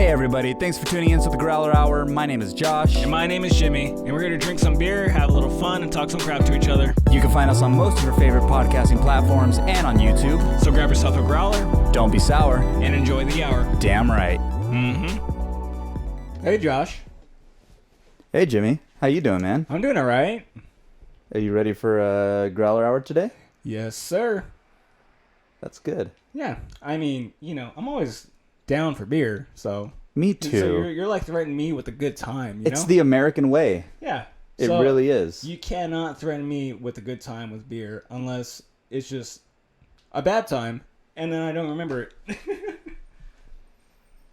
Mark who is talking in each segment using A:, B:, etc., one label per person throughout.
A: everybody, thanks for tuning in to the Growler Hour. My name is Josh.
B: And my name is Jimmy. And we're here to drink some beer, have a little fun, and talk some crap to each other.
A: You can find us on most of your favorite podcasting platforms and on YouTube.
B: So grab yourself a growler.
A: Don't be sour.
B: And enjoy the hour.
A: Damn right.
B: Mm-hmm. Hey, Josh.
A: Hey, Jimmy. How you doing, man?
B: I'm doing all right.
A: Are you ready for a Growler Hour today?
B: Yes, sir.
A: That's good.
B: Yeah. I mean, you know, I'm always down for beer, so...
A: Me too.
B: So you're like threatening me with a good time, you know?
A: It's the American way.
B: Yeah.
A: It
B: So
A: really is.
B: You cannot threaten me with a good time with beer unless it's just a bad time, and then I don't remember it.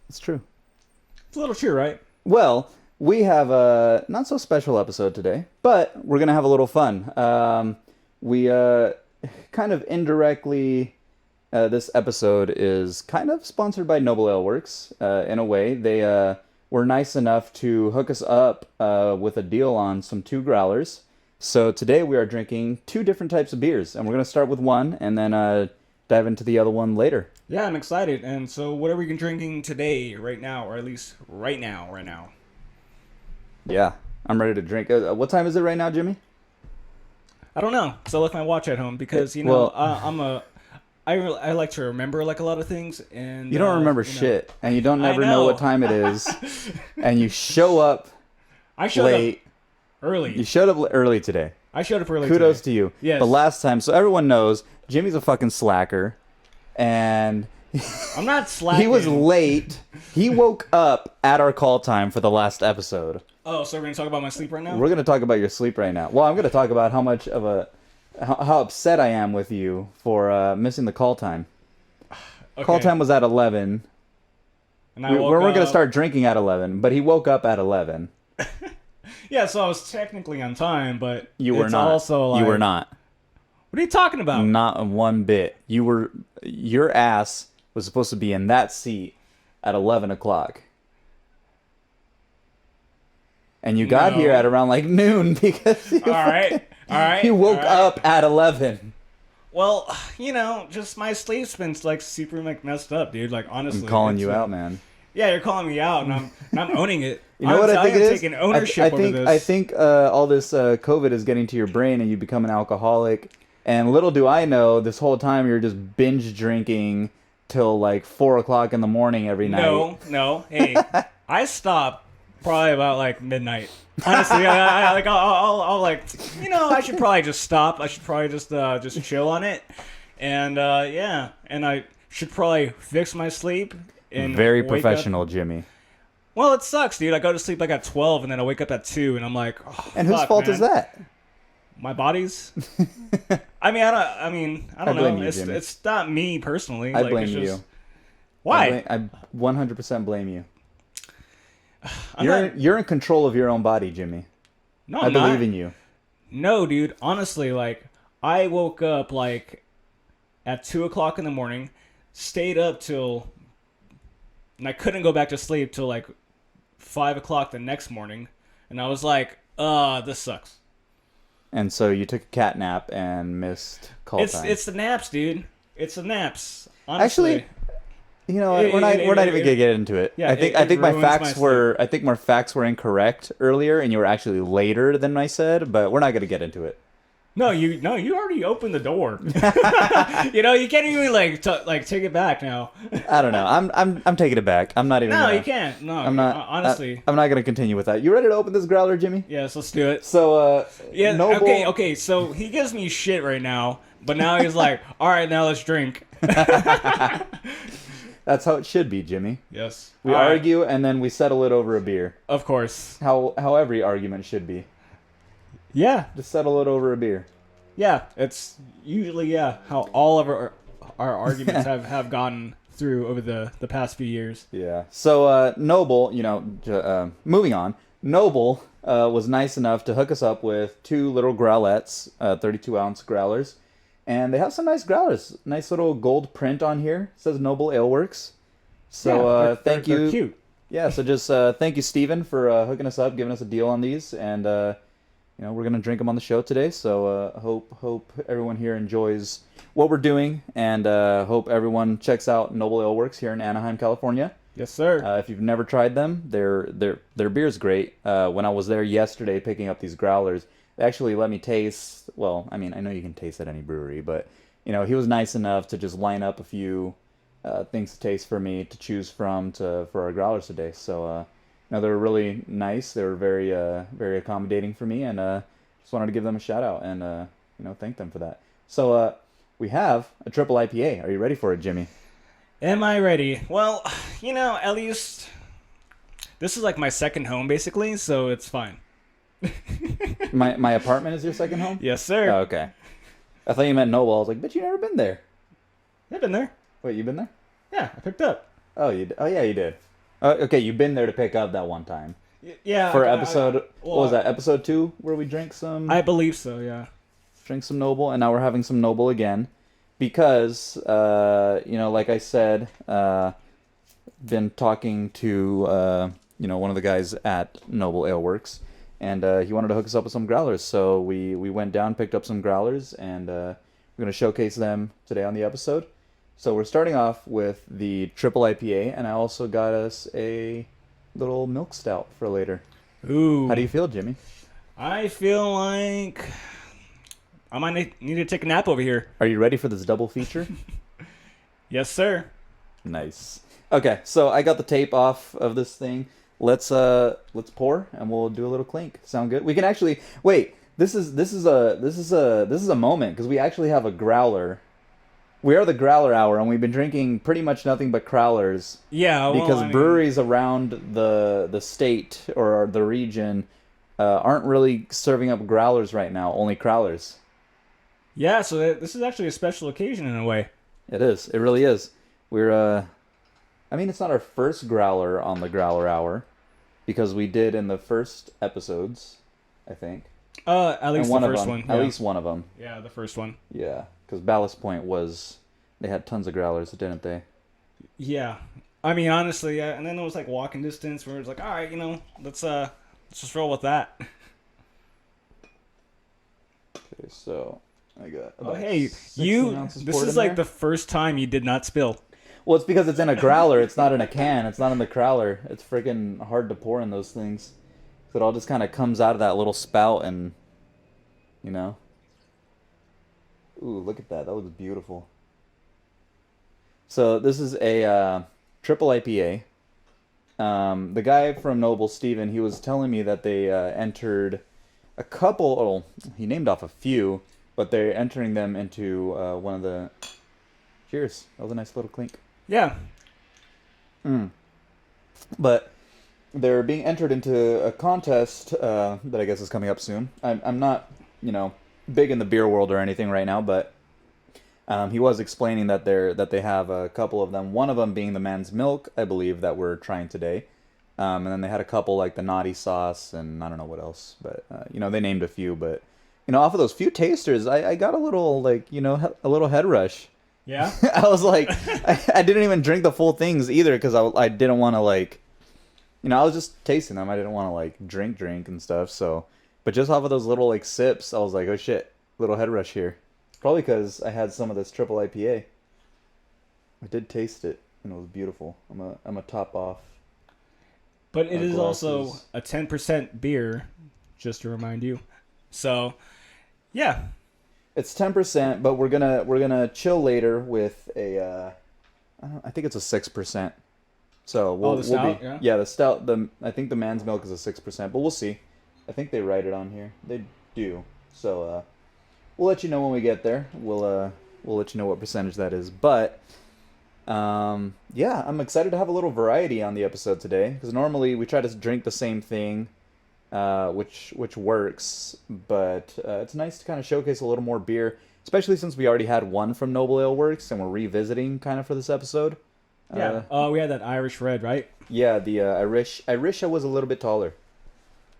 A: It's true.
B: It's a little true, right?
A: Well, we have a not so special episode today, but we're going to have a little fun. We kind of indirectly... this episode is kind of sponsored by Noble Ale Works, in a way. They were nice enough to hook us up with a deal on some 2 growlers. So today we are drinking 2 different types of beers, and we're going to start with one and then dive into the other one later.
B: Yeah, I'm excited. And so what are we drinking today, right now, or at least right now?
A: Yeah, I'm ready to drink. What time is it right now, Jimmy?
B: I don't know. So I left my watch at home because, you know, I like to remember like a lot of things, and
A: you don't remember shit, and you don't never know what time it is, and you show up late.
B: Early.
A: You showed up early today.
B: I showed up early.
A: Kudos to you.
B: Yes.
A: The last time, so everyone knows, Jimmy's a fucking slacker, and
B: I'm not slacking.
A: He was late. He woke up at our call time for the last episode.
B: Oh, so we're gonna talk about my sleep right now?
A: We're gonna talk about your sleep right now. Well, I'm gonna talk about how upset I am with you for missing the call time. Okay. Call time was at 11.
B: And
A: we weren't going to start drinking at 11, but he woke up at 11.
B: Yeah, so I was technically on time, but
A: you were not.
B: Also like,
A: you were not.
B: What are you talking about?
A: Not one bit. Your ass was supposed to be in that seat at 11 o'clock. And you got here at around like noon because
B: All right.
A: He woke up at 11.
B: Well, you know, just my sleep's been like super like messed up, dude. Like honestly,
A: I'm calling you out, man.
B: Yeah, you're calling me out, and I'm owning it.
A: You know what I think it is?
B: Taking ownership over this.
A: I think all this COVID is getting to your brain, and you become an alcoholic. And little do I know, this whole time you're just binge drinking till like 4 o'clock in the morning every night.
B: No. Hey, I stopped probably about like midnight. Honestly, I'll like, you know, I should probably just stop. I should probably just chill on it, and yeah, and I should probably fix my sleep. And
A: very professional, Jimmy.
B: Well, it sucks, dude. I go to sleep like at 12, and then I wake up at 2, and I'm like, oh,
A: and whose fault is that?
B: My body's. I don't know. It's not me personally.
A: I blame you.
B: Why?
A: I 100% blame you. You're in control of your own body, Jimmy.
B: No,
A: I believe in you.
B: No, dude. Honestly, like I woke up like at 2 o'clock in the morning, stayed up till, and I couldn't go back to sleep till like 5 o'clock the next morning, and I was like, this sucks. And
A: so you took a cat nap and missed call time.
B: It's the naps, dude. It's the naps. Honestly.
A: Actually, you know, we're not even gonna get into it.
B: Yeah,
A: I think my facts were incorrect earlier, and you were actually later than I said. But we're not gonna get into it.
B: No, you already opened the door. You know, you can't even take it back now.
A: I don't know. I'm taking it back. I'm not even.
B: No, you can't. No,
A: I'm not.
B: Honestly,
A: I'm not gonna continue with that. You ready to open this growler, Jimmy?
B: Yes, let's do it.
A: So,
B: yeah.
A: Noble...
B: Okay. So he gives me shit right now, but now he's like, all right, now let's drink.
A: That's how it should be, Jimmy.
B: Yes.
A: We argue and then we settle it over a beer.
B: Of course.
A: How every argument should be.
B: Yeah.
A: Just settle it over a beer.
B: Yeah, it's usually how all of our arguments have gone through over the past few years.
A: Yeah. So Noble, you know, moving on. Noble was nice enough to hook us up with 2 little growlettes, 32-ounce growlers. And they have some nice growlers. Nice little gold print on here. It says Noble Ale Works. So thank you.
B: They're cute.
A: Yeah, so just thank you, Steven, for hooking us up, giving us a deal on these. And, you know, we're going to drink them on the show today. So hope everyone here enjoys what we're doing. And hope everyone checks out Noble Ale Works here in Anaheim, California.
B: Yes, sir.
A: If you've never tried them, their beer's great. When I was there yesterday picking up these growlers, they actually let me taste. Well, I mean, I know you can taste at any brewery, but he was nice enough to just line up a few things to taste for me to choose from for our growlers today. So, they were really nice. They were very accommodating for me, and just wanted to give them a shout out and thank them for that. So, we have a triple IPA. Are you ready for it, Jimmy?
B: Am I ready? Well, at least this is like my second home, basically, so it's fine.
A: My apartment is your second home?
B: Yes, sir.
A: Oh, okay. I thought you meant Noble. I was like, but you never been there.
B: I've been there.
A: Wait, you been there?
B: Yeah, I picked up.
A: Oh, yeah, you did. Okay, you've been there to pick up that one time.
B: Yeah.
A: For episode, what was that? Episode 2, where we drank some.
B: I believe so. Yeah.
A: Drink some Noble, and now we're having some Noble again, because like I said, been talking to one of the guys at Noble Ale Works, and he wanted to hook us up with some growlers. So we went down, picked up some growlers, and we're going to showcase them today on the episode. So we're starting off with the triple IPA, and I also got us a little milk stout for later.
B: Ooh.
A: How do you feel, Jimmy?
B: I feel like I might need to take a nap over here.
A: Are you ready for this double feature?
B: Yes, sir.
A: Nice. Okay, so I got the tape off of this thing. Let's pour and we'll do a little clink. Sound good? We can actually wait. This is a moment because we actually have a growler. We are the Growler Hour, and we've been drinking pretty much nothing but growlers.
B: Yeah,
A: because breweries around the state or the region aren't really serving up growlers right now. Only crowlers.
B: Yeah, so this is actually a special occasion in a way.
A: It is. It really is. We're it's not our first growler on the Growler Hour, because we did in the first episodes, I think.
B: At least the first one.
A: At least one of them.
B: Yeah, the first one.
A: Yeah, because Ballast Point they had tons of growlers, didn't they?
B: Yeah. I mean, honestly, yeah. And then it was like walking distance where it was like, all right, let's just roll with that.
A: Okay, so I got.
B: Oh, hey, this is like the first time you did not spill.
A: Well, it's because it's in a growler. It's not in a can. It's not in the growler. It's freaking hard to pour in those things. So it all just kind of comes out of that little spout and, Ooh, look at that. That looks beautiful. So this is a triple IPA. The guy from Noble, Steven, he was telling me that they entered a couple. Oh, he named off a few, but they're entering them into one of the. Cheers! That was a nice little clink.
B: Yeah.
A: But they're being entered into a contest that I guess is coming up soon. I'm not big in the beer world or anything right now, but he was explaining that they have a couple of them. One of them being the man's milk, I believe, that we're trying today. And then they had a couple like the naughty sauce and I don't know what else, but they named a few. But off of those few tasters, I got a little a little head rush.
B: Yeah.
A: I was like, I didn't even drink the full things either because I didn't want to I was just tasting them. I didn't want to drink and stuff. So, but just off of those little sips, I was like, oh shit, little head rush here. Probably because I had some of this triple IPA. I did taste it, and it was beautiful. I'm a top off.
B: But it is also a 10% beer, just to remind you. So, yeah. It's
A: 10%, but we're gonna chill later with a. I think it's a 6%. So we'll
B: stout,
A: be the stout. I think the man's milk is a 6%, but we'll see. I think they write it on here. They do. So we'll let you know when we get there. We'll let you know what percentage that is. But I'm excited to have a little variety on the episode today because normally we try to drink the same thing, which works. But it's nice to kind of showcase a little more beer, especially since we already had one from Noble Ale Works and we're revisiting kind of for this episode.
B: Yeah. We had that Irish Red, right?
A: Yeah, the Irish. I wish I was a little bit taller.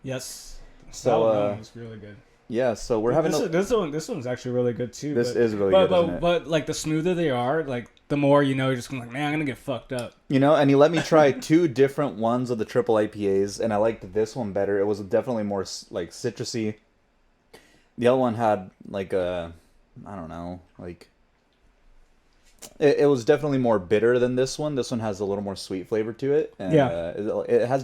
B: Yes.
A: So
B: that one was really good.
A: Yeah, so we're having
B: this one's actually really good too.
A: This is really good. Isn't it?
B: But the smoother they are, the more you're just like, man, I'm gonna get fucked up.
A: And he let me try 2 different ones of the triple IPAs, and I liked this one better. It was definitely more citrusy. The other one had I don't know, it was definitely more bitter than this one. This one has a little more sweet flavor to it. And,
B: Yeah.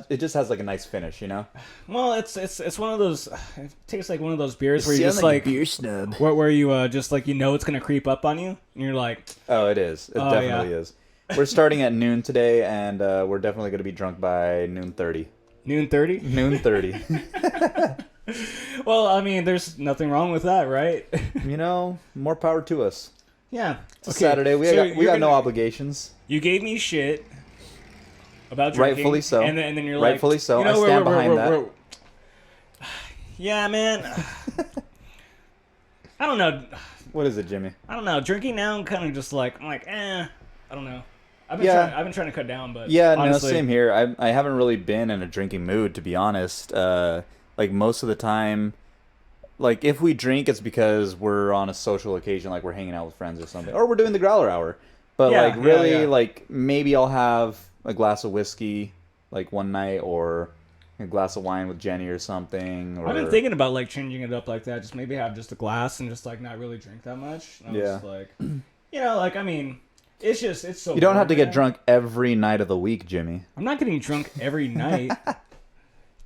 A: It just has like a nice finish, you know.
B: Well, it's one of those. It tastes like one of those beers where you
A: Sound
B: just
A: like
B: like
A: a beer snub.
B: where you just like it's gonna creep up on you, and you're like,
A: Oh, it is. It
B: Oh,
A: definitely
B: yeah.
A: is. We're starting at noon today, and we're definitely going to be drunk by noon 30.
B: noon 30.
A: Noon 30.
B: Well, I mean, there's nothing wrong with that, right?
A: You know, more power to us.
B: Yeah.
A: It's a Saturday. We got
B: you're
A: no
B: gonna-
A: obligations.
B: You gave me shit about drinking.
A: Rightfully so.
B: And then you're like,
A: Rightfully so.
B: You know,
A: I stand behind that.
B: Yeah, man. I don't know.
A: What is it, Jimmy?
B: I don't know. Drinking now, I'm kind of just like, I don't know. I've been trying to cut down, but
A: Yeah,
B: honestly,
A: no, same here. I haven't really been in a drinking mood, to be honest. Like, most of the time, like, if we drink, it's because we're on a social occasion, like we're hanging out with friends or something. Or we're doing the Growler Hour. But,
B: Yeah,
A: like, really,
B: yeah.
A: like, maybe I'll have a glass of whiskey, like, one night, or a glass of wine with Jenny or something. Or...
B: I've been thinking about like changing it up like that. Just maybe have just a glass and just like not really drink that much. And I was
A: Yeah.
B: like, like, I mean, it's so.
A: You don't have to
B: boring,
A: get drunk every night of the week, Jimmy.
B: I'm not getting drunk every night.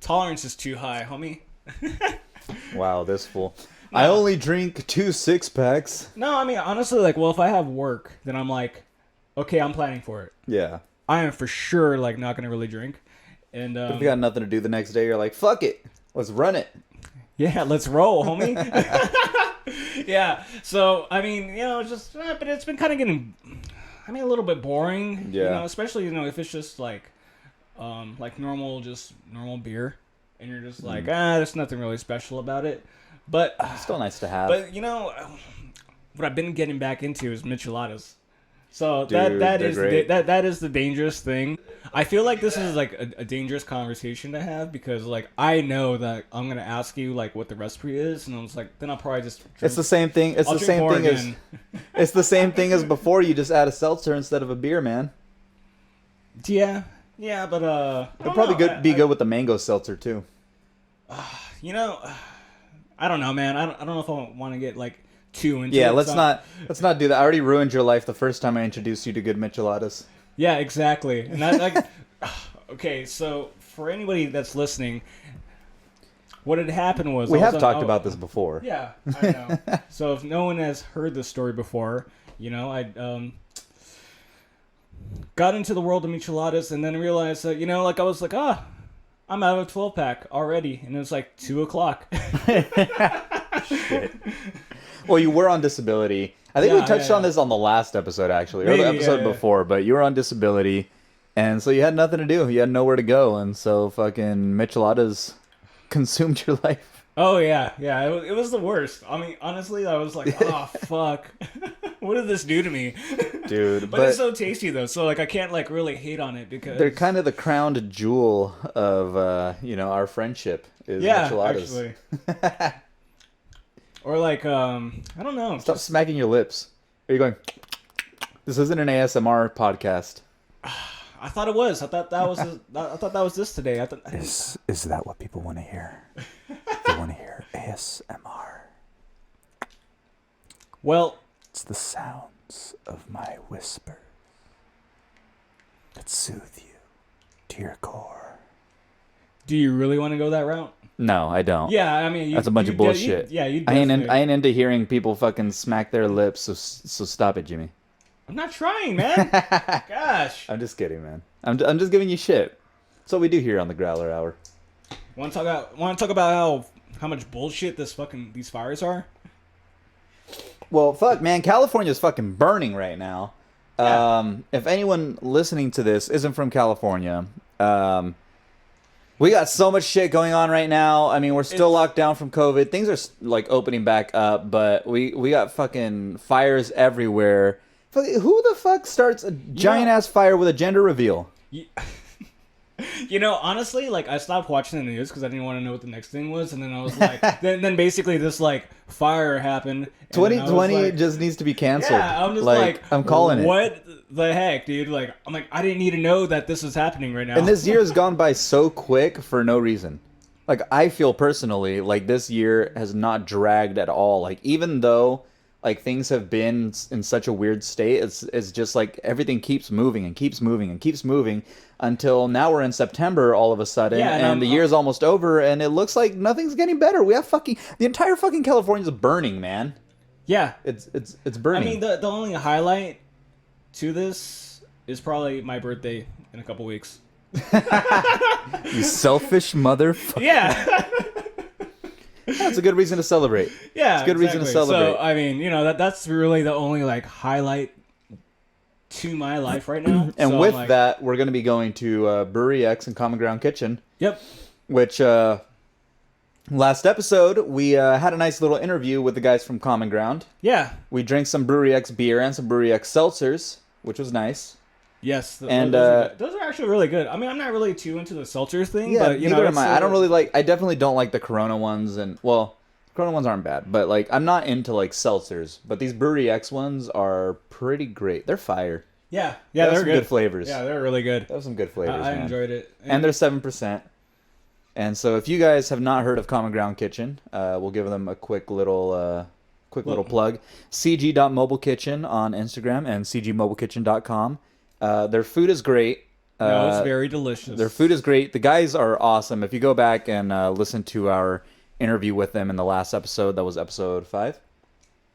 B: Tolerance is too high, homie.
A: Wow, this fool. I only drink 2 6-packs.
B: No, I mean honestly, like, well, if I have work, then I'm like, okay, I'm planning for it.
A: Yeah.
B: I am for sure like not gonna really drink, and
A: If you got nothing to do the next day, you're like, fuck it. Let's run it.
B: yeah, let's roll, homie. Yeah. So I mean, just but it's been kind of getting, a little bit boring.
A: Yeah.
B: Especially if it's just like normal beer, and you're just like, there's nothing really special about it. But
A: Still nice to have.
B: But what I've been getting back into is micheladas. So
A: Dude,
B: that
A: they're
B: is
A: great.
B: that is the dangerous thing. I feel like this is like a dangerous conversation to have because like I know that I'm gonna ask you like what the recipe is, and I was like, then I'll probably just drink,
A: It's the same thing. It's
B: I'll
A: the
B: drink
A: same
B: more
A: thing as
B: again.
A: it's the same thing as before. You just add a seltzer instead of a beer, man.
B: Yeah, but
A: It'll probably be good with the mango seltzer too.
B: I don't know, man. I don't know if I want to get like too into
A: Yeah,
B: it.
A: let's
B: So-
A: not do that. I already ruined your life the first time I introduced you to good micheladas.
B: Yeah, exactly. And that, like, okay, so for anybody that's listening, what had happened was
A: We
B: I was
A: have
B: on-
A: talked
B: oh,
A: about this before.
B: Yeah, I know. So if no one has heard this story before, I got into the world of micheladas and then realized that I was like, I'm out of a 12-pack already, and it was like 2:00.
A: Shit. Well, you were on disability. I think we
B: Yeah,
A: touched
B: yeah,
A: on
B: yeah.
A: this on the last episode, actually, or
B: Maybe,
A: the episode
B: yeah.
A: before. But you were on disability, and so you had nothing to do. You had nowhere to go, and so fucking micheladas consumed your life.
B: Oh yeah. It was the worst. I mean, honestly, I was like, oh fuck, what did this do to me?
A: Dude,
B: But it's so tasty though, so like I can't like really hate on it because
A: they're kind of the crowned jewel of our friendship is micheladas.
B: actually. Or like I don't know.
A: Stop smacking your lips. Are you going? This isn't an ASMR podcast.
B: I thought it was. I thought that was this today.
A: Is that what people want to hear? They want to hear ASMR.
B: Well,
A: It's the sounds of my whisper that soothe you to your core.
B: do you really want to go that route?
A: No, I don't.
B: Yeah, I mean,
A: That's a bunch of bullshit.
B: You
A: I
B: definitely.
A: ain't into hearing people fucking smack their lips. So stop it, Jimmy.
B: I'm not trying, man. Gosh.
A: I'm just kidding, man. I'm just giving you shit. That's what we do here on the Growler Hour.
B: Want to talk about how much bullshit these fires are?
A: Well, fuck, man. California's fucking burning right now.
B: Yeah.
A: If anyone listening to this isn't from California, we got so much shit going on right now. I mean, we're still locked down from COVID. Things are like opening back up, but we got fucking fires everywhere. Who the fuck starts a giant ass fire with a gender reveal?
B: Honestly, like I stopped watching the news because I didn't want to know what the next thing was, and then I was like, then basically this like fire happened. And then I was
A: 2020
B: like,
A: just needs to be canceled.
B: yeah, I'm just like,
A: I'm calling it.
B: What the heck, dude? Like, I'm like, I didn't need to know that this was happening right now.
A: And this year has gone by so quick for no reason. Like, I feel personally like this year has not dragged at all. Like, even though like things have been in such a weird state. It's just like everything keeps moving and keeps moving and keeps moving until now we're in September all of a sudden,
B: Yeah,
A: and the year's almost over, and it looks like nothing's getting better. We have the entire fucking California's burning, man.
B: Yeah.
A: It's burning.
B: I mean, the only highlight to this is probably my birthday in a couple weeks.
A: You selfish motherfucker.
B: Yeah.
A: That's a good reason to celebrate.
B: Yeah,
A: it's a good reason to celebrate.
B: So I mean, that's really the only like highlight to my life right now.
A: And
B: so
A: with
B: like,
A: that, we're going to be going to Brewery X and Common Ground Kitchen.
B: Yep.
A: Which last episode we had a nice little interview with the guys from Common Ground.
B: Yeah.
A: We drank some Brewery X beer and some Brewery X seltzers, which was nice.
B: Yes,
A: and
B: those are actually really good. I mean, I'm not really too into the seltzer thing,
A: yeah,
B: but
A: neither am I. I don't really like. I definitely don't like the Corona ones, and well, Corona ones aren't bad, but like I'm not into like seltzers. But these Brewery X ones are pretty great. They're fire.
B: Yeah,
A: they're
B: some
A: good flavors.
B: Yeah, they're really good.
A: They have some good flavors.
B: I
A: man.
B: enjoyed it,
A: and they're 7%. And so, if you guys have not heard of Common Ground Kitchen, we'll give them a quick little plug. cg.mobilekitchen on Instagram and cgmobilekitchen.com. Their food is great.
B: No, it's very delicious.
A: Their food is great. The guys are awesome. If you go back and listen to our interview with them in the last episode, that was episode 5.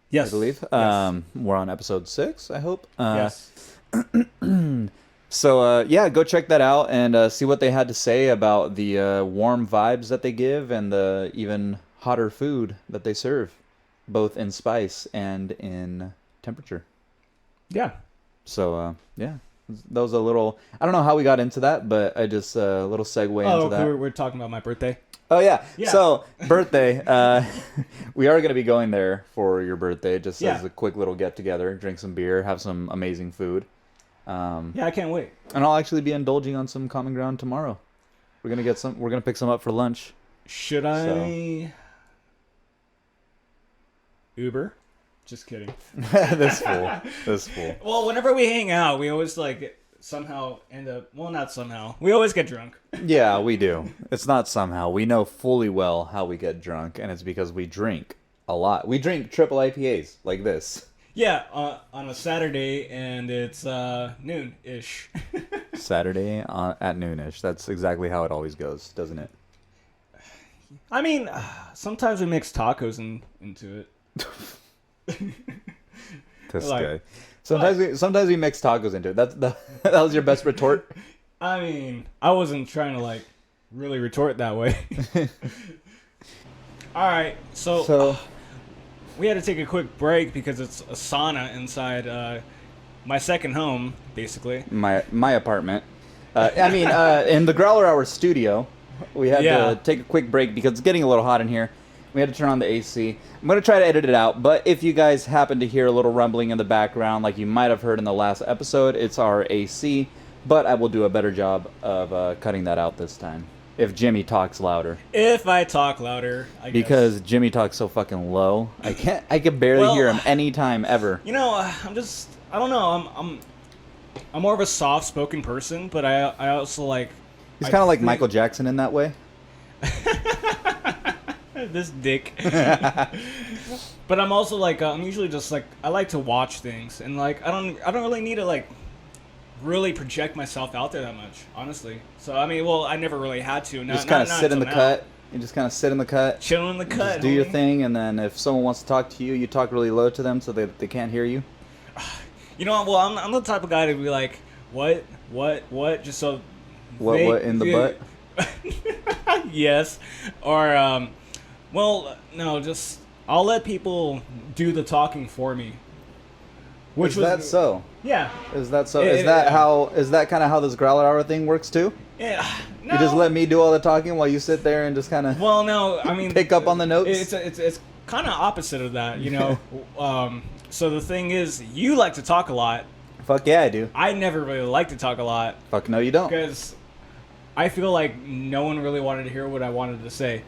B: Yes,
A: I believe.
B: Yes.
A: We're on episode 6, I hope.
B: Yes.
A: So, yeah, go check that out and see what they had to say about the warm vibes that they give and the even hotter food that they serve, both in spice and in temperature.
B: Yeah.
A: So, yeah, that was a little... I don't know how we got into that, but I just... a little segue into that.
B: We're talking about my birthday.
A: Oh, yeah.
B: Yeah.
A: So, birthday. We are going to be going there for your birthday, just
B: Yeah.
A: as a quick little get-together, drink some beer, have some amazing food.
B: Yeah, I can't wait.
A: And I'll actually be indulging on some Common Ground tomorrow. We're gonna pick some up for lunch.
B: Should I Uber? Just kidding.
A: This fool.
B: Well, whenever we hang out, we always like somehow end up. Well, not somehow. We always get drunk.
A: Yeah, we do. It's not somehow. We know fully well how we get drunk, and it's because we drink a lot. We drink triple IPAs like this.
B: Yeah, on a Saturday, and it's noon-ish.
A: Saturday at noonish. That's exactly how it always goes, doesn't it?
B: I mean, sometimes we mix tacos into it.
A: This
B: Like,
A: guy. Sometimes we mix tacos into it. That was your best retort.
B: I mean, I wasn't trying to like really retort that way. All right, so we had to take a quick break because it's a sauna inside my second home, basically.
A: My apartment. In the Growler Hour studio, we had to take a quick break because it's getting a little hot in here. We had to turn on the AC. I'm going to try to edit it out, but if you guys happen to hear a little rumbling in the background, like you might have heard in the last episode, it's our AC, but I will do a better job of cutting that out this time. If Jimmy talks louder.
B: If I talk louder, I guess.
A: Because Jimmy talks so fucking low. I can barely hear him anytime ever.
B: You know, I don't know, I'm more of a soft-spoken person, but I also like...
A: He's kind of like Michael Jackson in that way.
B: This dick. But I'm also like, I'm usually just like, I like to watch things, and like, I don't really need to like really project myself out there that much, honestly. So I mean, well, I never really had to.
A: You just kind of sit in the cut. You just kind of sit in the cut.
B: Chill in the cut.
A: Just do your thing, and then if someone wants to talk to you, you talk really low to them so they can't hear you.
B: You know, well, I'm the type of guy to be like, what, just so.
A: What in the butt?
B: Yes, or well, no, just I'll let people do the talking for me.
A: Is that so?
B: Yeah.
A: Is that so? Is that kind of how this Growler Hour thing works too?
B: Yeah. No.
A: You just let me do all the talking while you sit there and just kind of.
B: Well, no, I mean.
A: Pick up on the notes.
B: It's kind of opposite of that, you know. So the thing is, you like to talk a lot.
A: Fuck yeah, I do.
B: I never really like to talk a lot.
A: Fuck no, you don't.
B: Because I feel like no one really wanted to hear what I wanted to say.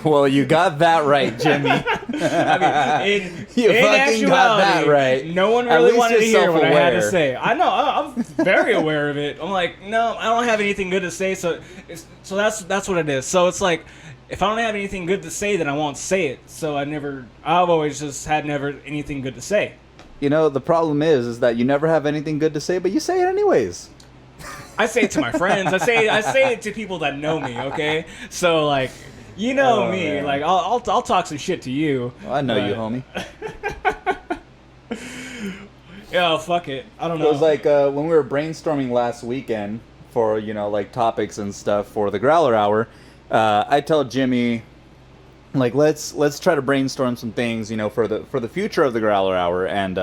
A: Well, you got that right, Jimmy.
B: I mean,
A: you
B: in
A: fucking
B: actuality,
A: got that right.
B: No one
A: At
B: really
A: least
B: wanted to
A: you're
B: hear what I had to
A: self-aware.
B: say. I know, I'm very aware of it. I'm like, no, I don't have anything good to say, so that's what it is. So it's like, if I don't have anything good to say, then I won't say it. So I've always just had never anything good to say.
A: You know, the problem is that you never have anything good to say, but you say it anyways.
B: I say it to my friends. I say it to people that know me. Okay, so like, you know
A: Oh,
B: me.
A: man.
B: Like I'll talk some shit to you.
A: Well, I know you, homie.
B: Yeah, fuck it. I don't
A: It
B: know.
A: was like when we were brainstorming last weekend for, you know, like topics and stuff for the Growler Hour. I tell Jimmy, like, let's try to brainstorm some things, you know, for the future of the Growler Hour, and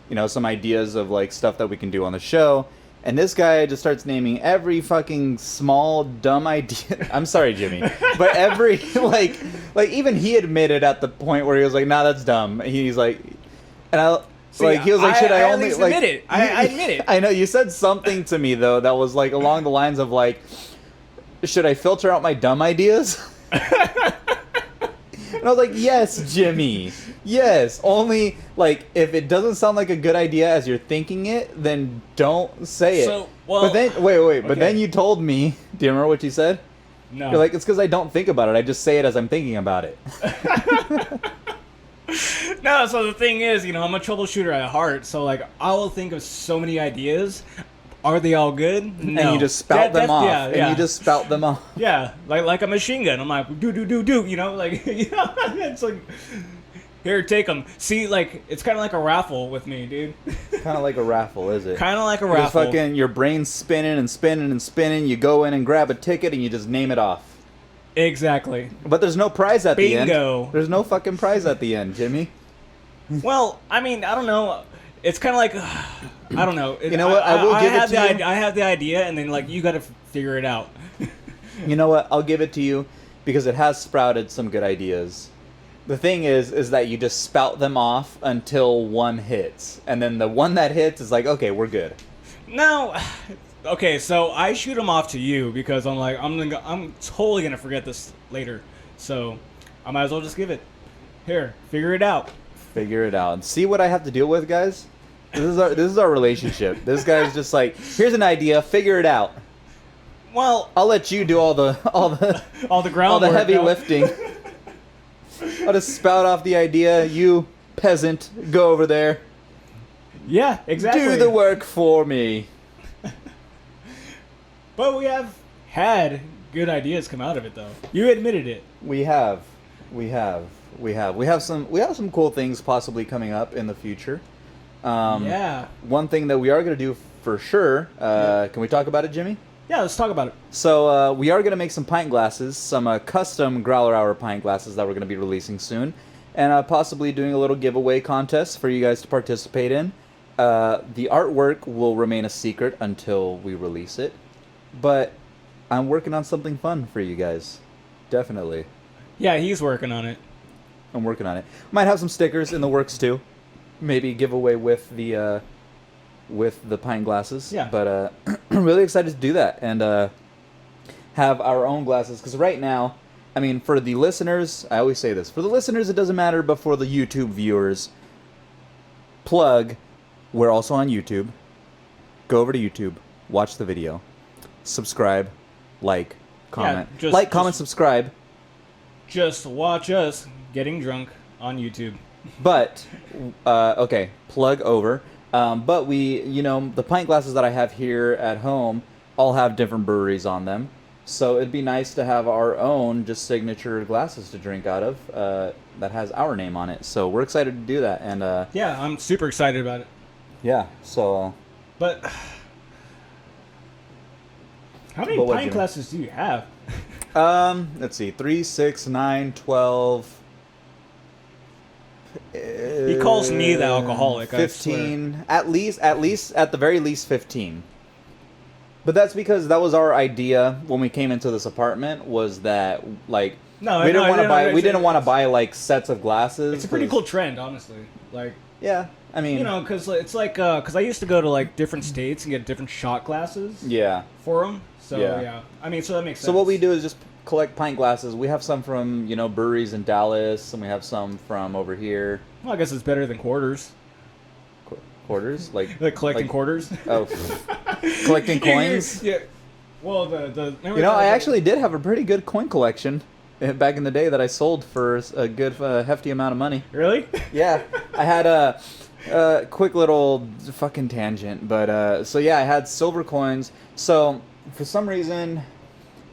A: you know, some ideas of like stuff that we can do on the show. And this guy just starts naming every fucking small dumb idea. I'm sorry, Jimmy, but every like even he admitted at the point where he was like, "Nah, that's dumb." He's like, and I.
B: See,
A: Like he was like, should I
B: at
A: only
B: least
A: like
B: admit it. I admit it.
A: I know you said something to me though that was like along the lines of like, should I filter out my dumb ideas? And I was like, yes, Jimmy, yes. Only like if it doesn't sound like a good idea as you're thinking it, then don't say it.
B: So, well,
A: but then wait. But
B: okay.
A: then you told me. Do you remember what you said?
B: No.
A: You're like, it's because I don't think about it. I just say it as I'm thinking about it.
B: No, so the thing is, you know, I'm a troubleshooter at heart, so like I will think of so many ideas. Are they all good? No.
A: And you just spout them off.
B: Yeah, yeah.
A: And you just spout them off.
B: Yeah, like a machine gun. I'm like, do, you know, like, you know, it's like, here, take them. See, like, it's kind of like a raffle with me, dude.
A: Kind of like a raffle, is it?
B: Kind of like a
A: Just
B: raffle.
A: fucking your brain's spinning and spinning and spinning. You go in and grab a ticket and you just name it off.
B: Exactly.
A: But there's no prize at the end.
B: Bingo.
A: There's no fucking prize at the end, Jimmy.
B: Well, I mean, I don't know. It's kind of like, I don't know.
A: You know what? I will give it to you.
B: I have the idea, and then like you got to figure it out.
A: You know what? I'll give it to you because it has sprouted some good ideas. The thing is that you just spout them off until one hits, and then the one that hits is like, okay, we're good.
B: No. Okay, so I shoot them off to you because I'm like, I'm totally gonna forget this later, so I might as well just give it. Here, figure it out.
A: Figure it out and see what I have to deal with, guys. This is our relationship. This guy's just like, here's an idea, figure it out.
B: Well,
A: I'll let you do all the
B: all the groundwork,
A: all the heavy
B: no.
A: lifting. I'll just spout off the idea. You peasant, go over there.
B: Yeah, exactly.
A: Do the work for me.
B: But we have had good ideas come out of it, though. You admitted it.
A: We have some cool things possibly coming up in the future.
B: Yeah.
A: One thing that we are going to do for sure. Can we talk about it, Jimmy?
B: Yeah, let's talk about it.
A: So we are going to make some pint glasses, some custom Growler Hour pint glasses that we're going to be releasing soon, and possibly doing a little giveaway contest for you guys to participate in. The artwork will remain a secret until we release it, but I'm working on something fun for you guys. Definitely.
B: Yeah, he's working on it.
A: I'm working on it. Might have some stickers in the works too. Maybe giveaway with the pint glasses.
B: Yeah.
A: But I'm really excited to do that and have our own glasses. Because right now, I mean, for the listeners, I always say this. For the listeners, it doesn't matter, but for the YouTube viewers, plug, we're also on YouTube. Go over to YouTube, watch the video, subscribe, like, comment. Comment, subscribe.
B: Just watch us getting drunk on YouTube.
A: But, okay, plug over. But we, you know, the pint glasses that I have here at home all have different breweries on them. So it'd be nice to have our own just signature glasses to drink out of that has our name on it. So we're excited to do that. And
B: Yeah, I'm super excited about it.
A: yeah, so...
B: But how many
A: But what,
B: pint
A: Jimmy?
B: glasses do you have?
A: let's see, 3, 6, 9, 12...
B: He calls me the alcoholic.
A: 15, at the very least 15. But that's because that was our idea when we came into this apartment. Was that like we didn't want to buy like sets of glasses.
B: It's a pretty cool trend, honestly. Like,
A: yeah, I mean,
B: you know, because it's like because I used to go to like different states and get different shot glasses.
A: Yeah.
B: For them. So
A: Yeah.
B: yeah, I mean, so that makes sense.
A: So what we do is just collect pint glasses. We have some from breweries in Dallas, and we have some from over here.
B: Well, I guess it's better than quarters.
A: Quarters, like
B: collecting quarters.
A: Oh, collecting coins.
B: Yeah. Well, the
A: I actually did have a pretty good coin collection. back in the day that I sold for a good hefty amount of money.
B: Really?
A: Yeah, I had a quick little fucking tangent, but so yeah, I had silver coins. So for some reason,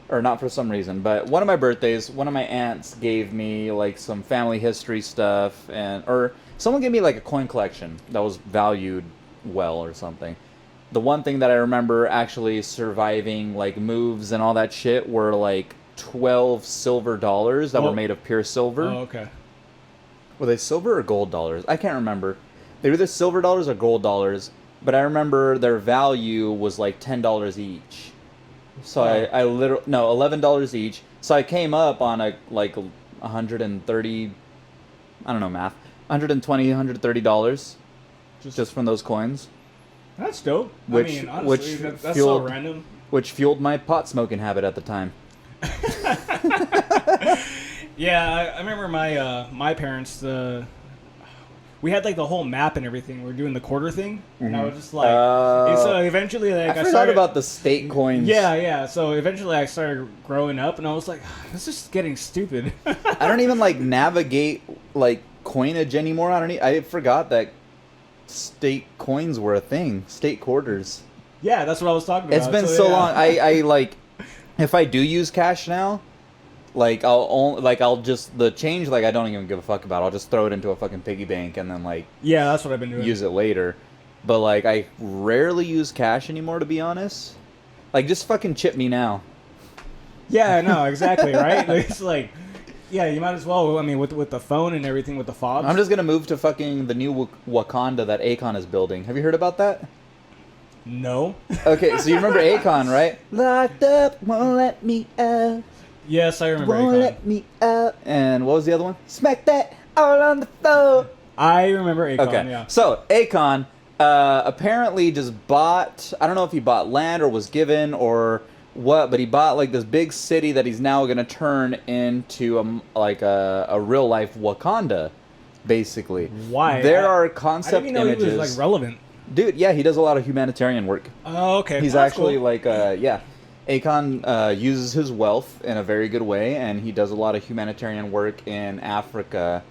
A: or not for some reason, but one of my birthdays, one of my aunts gave me like some family history stuff, or someone gave me like a coin collection that was valued well or something. The one thing that I remember actually surviving like moves and all that shit were like 12 silver dollars that were made of pure silver.
B: Oh, okay.
A: Were they silver or gold dollars? I can't remember. They were either silver dollars or gold dollars, but I remember their value was like $10 each. So I literally, no, $11 each. So I came up on a like 130, I don't know math, $120, $130 just from those coins.
B: That's dope.
A: Which,
B: I mean, honestly, that's so random.
A: Which fueled my pot smoking habit at the time.
B: Yeah, I remember my parents. We had like the whole map and everything. We were doing the quarter thing, and I was just like, so eventually, like,
A: I forgot about the state coins.
B: Yeah. So eventually, I started growing up, and I was like, this is getting stupid.
A: I don't even like navigate like coinage anymore. I forgot that state coins were a thing. State quarters.
B: Yeah, that's what I was talking about.
A: It's been so long. I like, if I do use cash now, like I'll just the change, like I don't even give a fuck about. I'll just throw it into a fucking piggy bank and then like
B: yeah, that's what I've been doing.
A: Use it later. But like I rarely use cash anymore, to be honest. Like just fucking chip me now.
B: Yeah, no, exactly, right? It's like, yeah, you might as well. I mean, with the phone and everything, with the fobs.
A: I'm just gonna move to fucking the new Wakanda that Akon is building. Have you heard about that?
B: No.
A: Okay, so you remember Akon, right? Locked up, won't let me out.
B: Yes, I remember
A: Won't
B: Akon.
A: let me out. And what was the other one? Smack that all on the floor.
B: I remember Akon,
A: Okay,
B: yeah.
A: so Akon apparently just bought, I don't know if he bought land or was given or what, but he bought like this big city that he's now going to turn into a real life Wakanda, basically.
B: Why?
A: There are concept
B: I didn't even know
A: images.
B: he was like relevant.
A: Dude, yeah, he does a lot of humanitarian work.
B: Oh, okay.
A: He's
B: That's
A: actually
B: cool.
A: like, yeah. Akon uses his wealth in a very good way, and he does a lot of humanitarian work in Africa.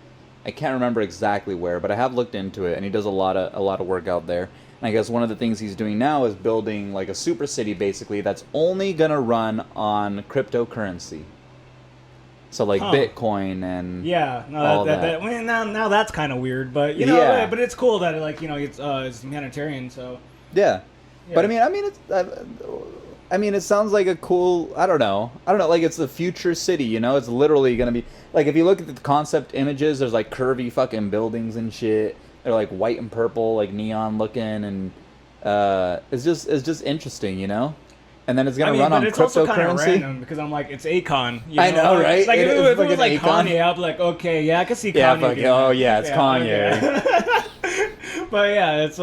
A: I can't remember exactly where, but I have looked into it, and he does a lot of work out there. And I guess one of the things he's doing now is building like a super city, basically, that's only gonna run on cryptocurrency. So like Bitcoin and
B: yeah, no,
A: all
B: that. I mean, now that's kind of weird, but you know,
A: Yeah.
B: but it's cool that like it's humanitarian. So
A: yeah.
B: Yeah.
A: But I mean, it sounds like a cool. I don't know. Like it's the future city. You know, it's literally gonna be like if you look at the concept images. There's like curvy fucking buildings and shit. They're like white and purple, like neon looking, and it's just interesting, you know. And then it's gonna run on
B: it's also kind of
A: cryptocurrency.
B: random because I'm like, it's Akon. You
A: I know, right?
B: Like if it was
A: fucking
B: like
A: Akon.
B: Kanye, I'd be like, okay, yeah, I can see
A: Yeah,
B: Kanye.
A: fuck,
B: doing
A: oh
B: that.
A: yeah, it's Kanye.
B: Okay. But yeah, it's.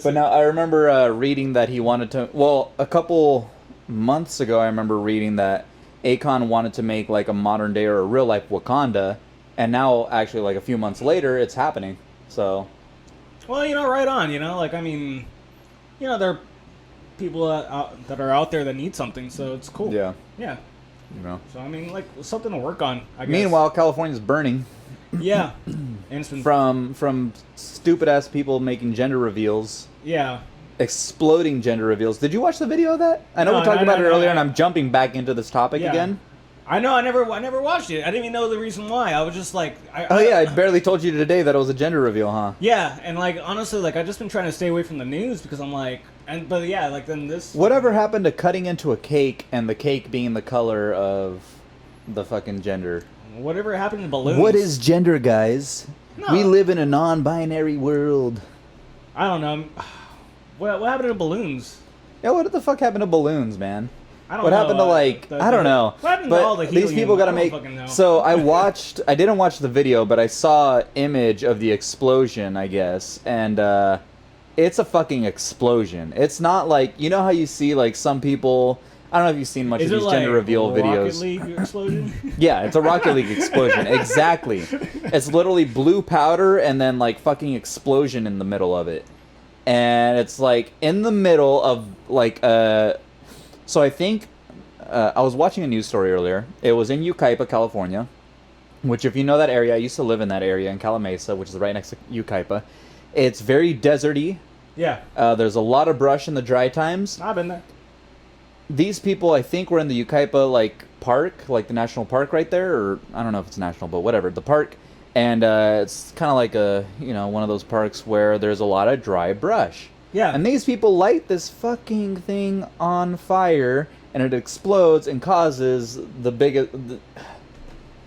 A: But now I remember reading that he wanted to. Well, a couple months ago, I remember reading that Akon wanted to make like a modern day or a real life Wakanda, and now actually like a few months later, it's happening. So.
B: Well, right on. Like I mean, there are people that are out there that need something, so it's cool.
A: Yeah.
B: Yeah.
A: You know.
B: So I mean, like something to work on. I guess.
A: Meanwhile, California's burning.
B: Yeah. And it's been
A: from stupid ass people making gender reveals.
B: Yeah.
A: Exploding gender reveals. Did you watch the video of that? I know
B: No,
A: we talked about it
B: no,
A: earlier, and I'm jumping back into this topic
B: Yeah.
A: again.
B: I know. I never watched it. I didn't even know the reason why. I was just like,
A: I barely told you today that it was a gender reveal, huh?
B: Yeah, and like honestly, like I've just been trying to stay away from the news because I'm like, but yeah, like then this.
A: Whatever happened to cutting into a cake and the cake being the color of the fucking gender?
B: Whatever happened to balloons?
A: What is gender, guys?
B: No.
A: We live in a non-binary world.
B: I don't know. What happened to balloons?
A: Yeah, what the fuck happened to balloons, man?
B: I don't
A: What
B: know.
A: happened to like I don't know.
B: What happened
A: But
B: to all the
A: these
B: helium?
A: people gotta
B: I don't
A: make.
B: fucking know.
A: So I didn't watch the video, but I saw an image of the explosion, I guess, and it's a fucking explosion. It's not like how you see like some people. I don't know if you've seen much
B: Is
A: of
B: it
A: these
B: like
A: gender reveal
B: Rocket
A: videos.
B: League explosion?
A: Yeah, it's a Rocket League explosion. Exactly. It's literally blue powder and then like fucking explosion in the middle of it. And it's like in the middle of like so I think I was watching a news story earlier. It was in Yucaipa, California, which, if you know that area, I used to live in that area in Calamasa, which is right next to Yucaipa. It's very deserty.
B: Yeah.
A: There's a lot of brush in the dry times.
B: I've been there.
A: These people, I think, were in the Yucaipa, like, park, like the national park right there, or I don't know if it's national, but whatever, the park. And it's kind of like one of those parks where there's a lot of dry brush.
B: Yeah.
A: And these people light this fucking thing on fire, and it explodes and causes the biggest...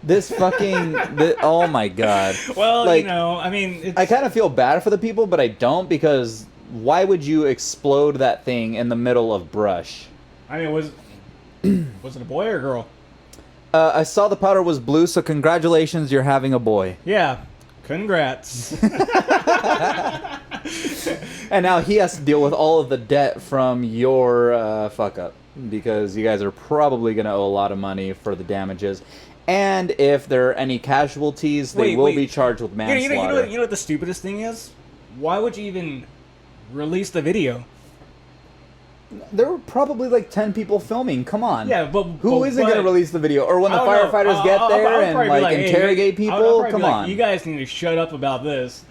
A: This fucking... oh my god.
B: Well,
A: like,
B: I mean... It's...
A: I kind of feel bad for the people, but I don't, because why would you explode that thing in the middle of brush?
B: I mean, was it a boy or a girl?
A: I saw the powder was blue, so congratulations, you're having a boy.
B: Yeah. Congrats.
A: And now he has to deal with all of the debt from your fuck up, because you guys are probably going to owe a lot of money for the damages. And if there are any casualties, they will be charged with manslaughter.
B: You know what the stupidest thing is? Why would you even release the video?
A: There were probably like 10 people filming. Come on.
B: Yeah, but
A: who isn't going to release the video? Or when the firefighters get there and like interrogate people? Come on.
B: You guys need to shut up about this.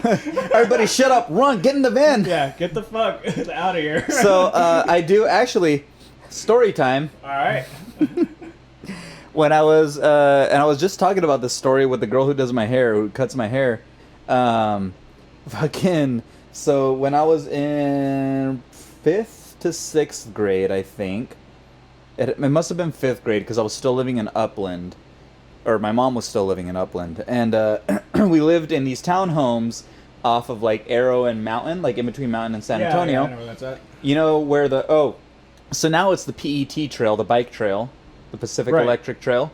A: Everybody shut up, run, get in the van.
B: Yeah, get the fuck out of here.
A: So I do actually, story time.
B: All right.
A: When I was, and I was just talking about this story with the girl who does my hair, who cuts my hair. So when I was in 5th to 6th grade, I think, it must have been 5th grade, because I was still living in Upland. Or my mom was still living in Upland. And we lived in these townhomes off of like Arrow and Mountain, like in between Mountain and San Antonio.
B: Yeah, I know where that's at.
A: You know where so now it's the PET trail, the bike trail, the Pacific Electric Trail.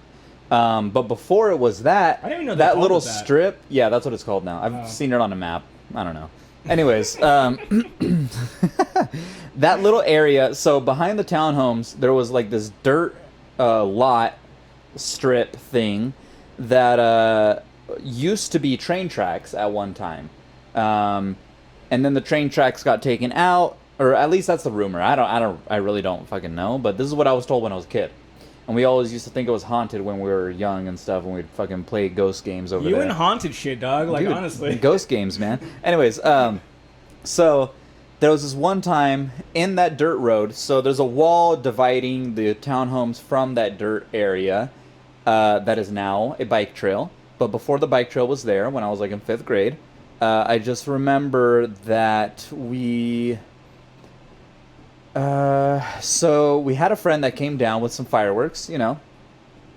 A: But before it was that,
B: I didn't even know
A: that little strip. Yeah, that's what it's called now. I've seen it on a map. I don't know. Anyways, that little area. So behind the townhomes, there was like this dirt lot strip thing that used to be train tracks at one time, and then the train tracks got taken out, or at least that's the rumor. I really don't fucking know, but this is what I was told when I was a kid. And we always used to think it was haunted when we were young and stuff, and we'd fucking play ghost games over there.
B: You and haunted shit, dog. Like,
A: dude,
B: honestly.
A: Ghost games, man. Anyways, so there was this one time in that dirt road. So there's a wall dividing the townhomes from that dirt area that is now a bike trail. But before the bike trail was there, when I was like in 5th grade, I just remember that so we had a friend that came down with some fireworks, It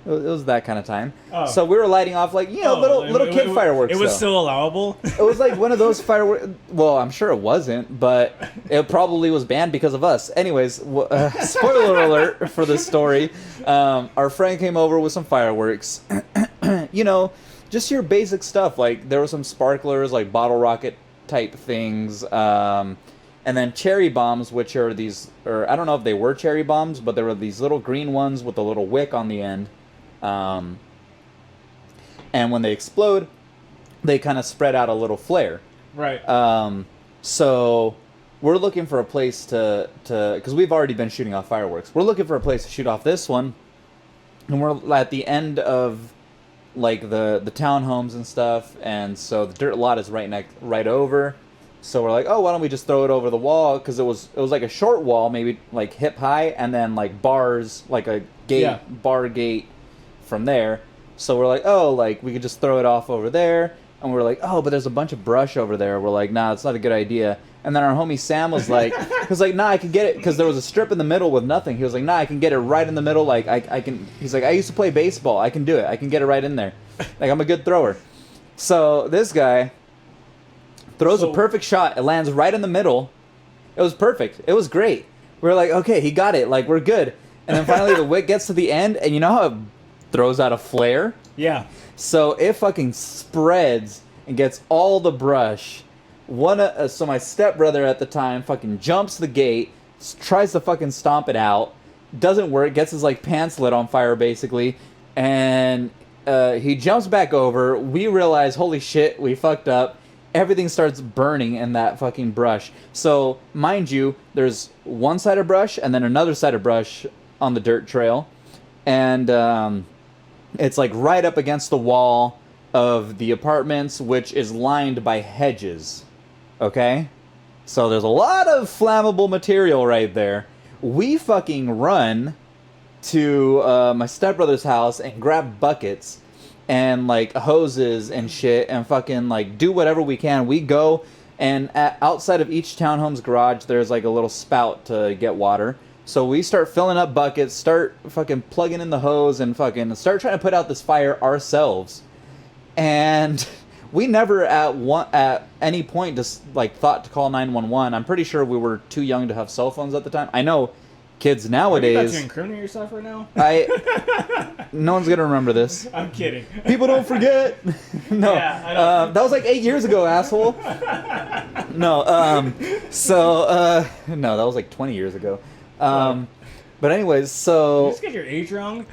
A: was that kind of time. Oh. So we were lighting off like, little kid fireworks.
B: It was still allowable?
A: It was like one of those fireworks. Well, I'm sure it wasn't, but it probably was banned because of us. Anyways, spoiler alert for this story. Our friend came over with some fireworks. Just your basic stuff. Like, there were some sparklers, like bottle rocket type things. And then cherry bombs, which are these, or I don't know if they were cherry bombs, but there were these little green ones with a little wick on the end. And when they explode, they kind of spread out a little flare.
B: Right.
A: So we're looking for a place to because we've already been shooting off fireworks. We're looking for a place to shoot off this one. And we're at the end of like the townhomes and stuff. And so the dirt lot is right over. So we're like, oh, why don't we just throw it over the wall? Because it was like a short wall, maybe like hip high, and then like bars, like a gate, bar gate from there. So we're like, oh, like we could just throw it off over there. And we're like, oh, but there's a bunch of brush over there. We're like, nah, it's not a good idea. And then our homie Sam was like, nah, I can get it, because there was a strip in the middle with nothing. He was like, nah, I can get it right in the middle. Like I can. He's like, I used to play baseball. I can do it. I can get it right in there. Like, I'm a good thrower. So this guy throws a perfect shot. It lands right in the middle. It was perfect. It was great. We were like, okay, he got it. Like, we're good. And then finally the wick gets to the end, and you know how it throws out a flare?
B: Yeah.
A: So it fucking spreads and gets all the brush. So my stepbrother at the time fucking jumps the gate, tries to fucking stomp it out. Doesn't work. Gets his like pants lit on fire basically. And he jumps back over. We realize, holy shit, we fucked up. Everything starts burning in that fucking brush. So, mind you, there's one side of brush and then another side of brush on the dirt trail, and it's like right up against the wall of the apartments, which is lined by hedges. Okay? So there's a lot of flammable material right there. We fucking run to my stepbrother's house and grab buckets and like hoses and shit and fucking like do whatever we can. We go and outside of each townhome's garage there's like a little spout to get water. So we start filling up buckets, start fucking plugging in the hose and fucking start trying to put out this fire ourselves. And we never at any point just like thought to call 911. I'm pretty sure we were too young to have cell phones at the time. I know kids nowadays.
B: Are you about to incriminate yourself right now?
A: No one's gonna remember this.
B: I'm kidding.
A: People don't forget. No,
B: Yeah, I don't.
A: that was like 8 years ago, asshole. No, no, that was like 20 years ago. But anyways, so
B: You just get your age wrong.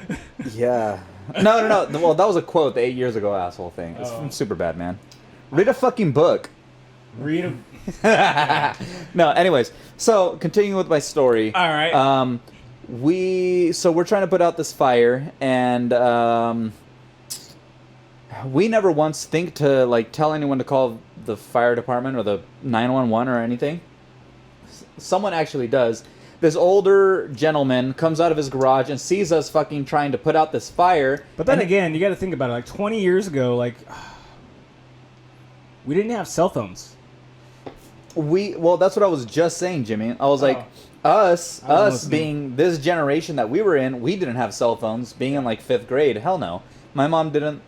A: yeah. No. Well, that was a quote, the 8 years ago asshole thing. It's from Superbad, man. Read a fucking book.
B: Read a.
A: No, anyways, so continuing with my story.
B: All right.
A: We're trying to put out this fire, and we never once think to like tell anyone to call the fire department or the 911 or anything. Someone actually does. This older gentleman comes out of his garage and sees us fucking trying to put out this fire.
B: But then again, you got to think about it. Like 20 years ago, like we didn't have cell phones.
A: Well, that's what I was just saying, Jimmy. I was like, us
B: listening.
A: being this generation that we were in, we didn't have cell phones. Being in like 5th grade, hell no. My mom didn't.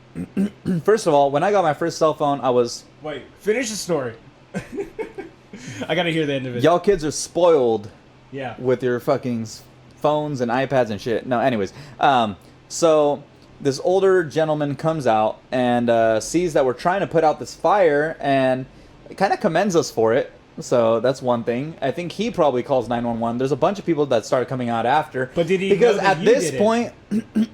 A: First of all, when I got my first cell phone, I was.
B: Wait, finish the story. I got to hear the end of it.
A: Y'all kids are spoiled.
B: Yeah.
A: With your fucking phones and iPads and shit. No, anyways. So this older gentleman comes out and sees that we're trying to put out this fire and kind of commends us for it. So that's one thing. I think he probably calls 911. There's a bunch of people that started coming out after.
B: But did he
A: Because
B: know that
A: at
B: you
A: this
B: did
A: point,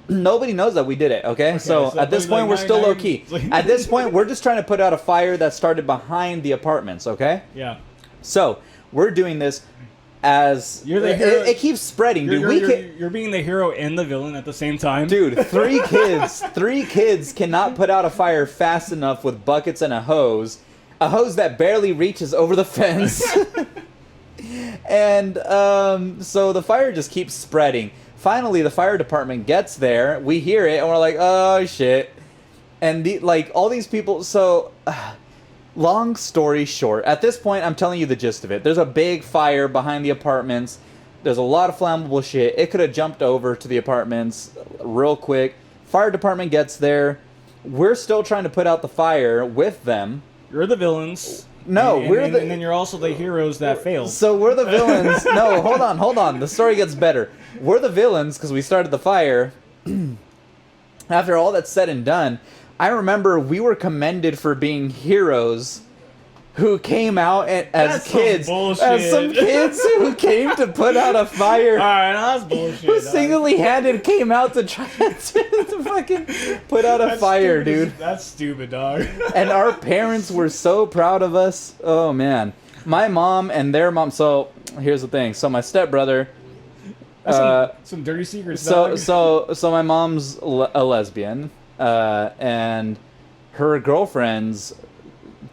A: nobody knows that we did it, okay? So at this
B: but
A: point,
B: like
A: we're still
B: 99
A: low-key. At this point, we're just trying to put out a fire that started behind the apartments, okay?
B: Yeah.
A: So we're doing this as
B: You're the hero.
A: it keeps spreading, dude.
B: You're being the hero and the villain at the same time.
A: Dude, three kids cannot put out a fire fast enough with buckets and a hose that barely reaches over the fence. And so the fire just keeps spreading. Finally, the fire department gets there. We hear it, and we're like, oh shit. And all these people. So, long story short, at this point, I'm telling you the gist of it. There's a big fire behind the apartments. There's a lot of flammable shit. It could have jumped over to the apartments real quick. Fire department gets there. We're still trying to put out the fire with them.
B: You're the villains.
A: No,
B: and then you're also the heroes that failed.
A: So we're the villains. No, hold on. The story gets better. We're the villains because we started the fire. After all that's said and done, I remember we were commended for being heroes who came out as
B: That's
A: kids.
B: some bullshit.
A: As some kids who came to put out a fire.
B: Alright, that's bullshit.
A: Who single-handed came out to try to fucking put out a fire, dude.
B: That's stupid, dog.
A: And our parents were so proud of us. Oh, man. My mom and their mom. So, here's the thing. So, my stepbrother.
B: Some dirty secrets,
A: So
B: dog.
A: my mom's a lesbian. And her girlfriend's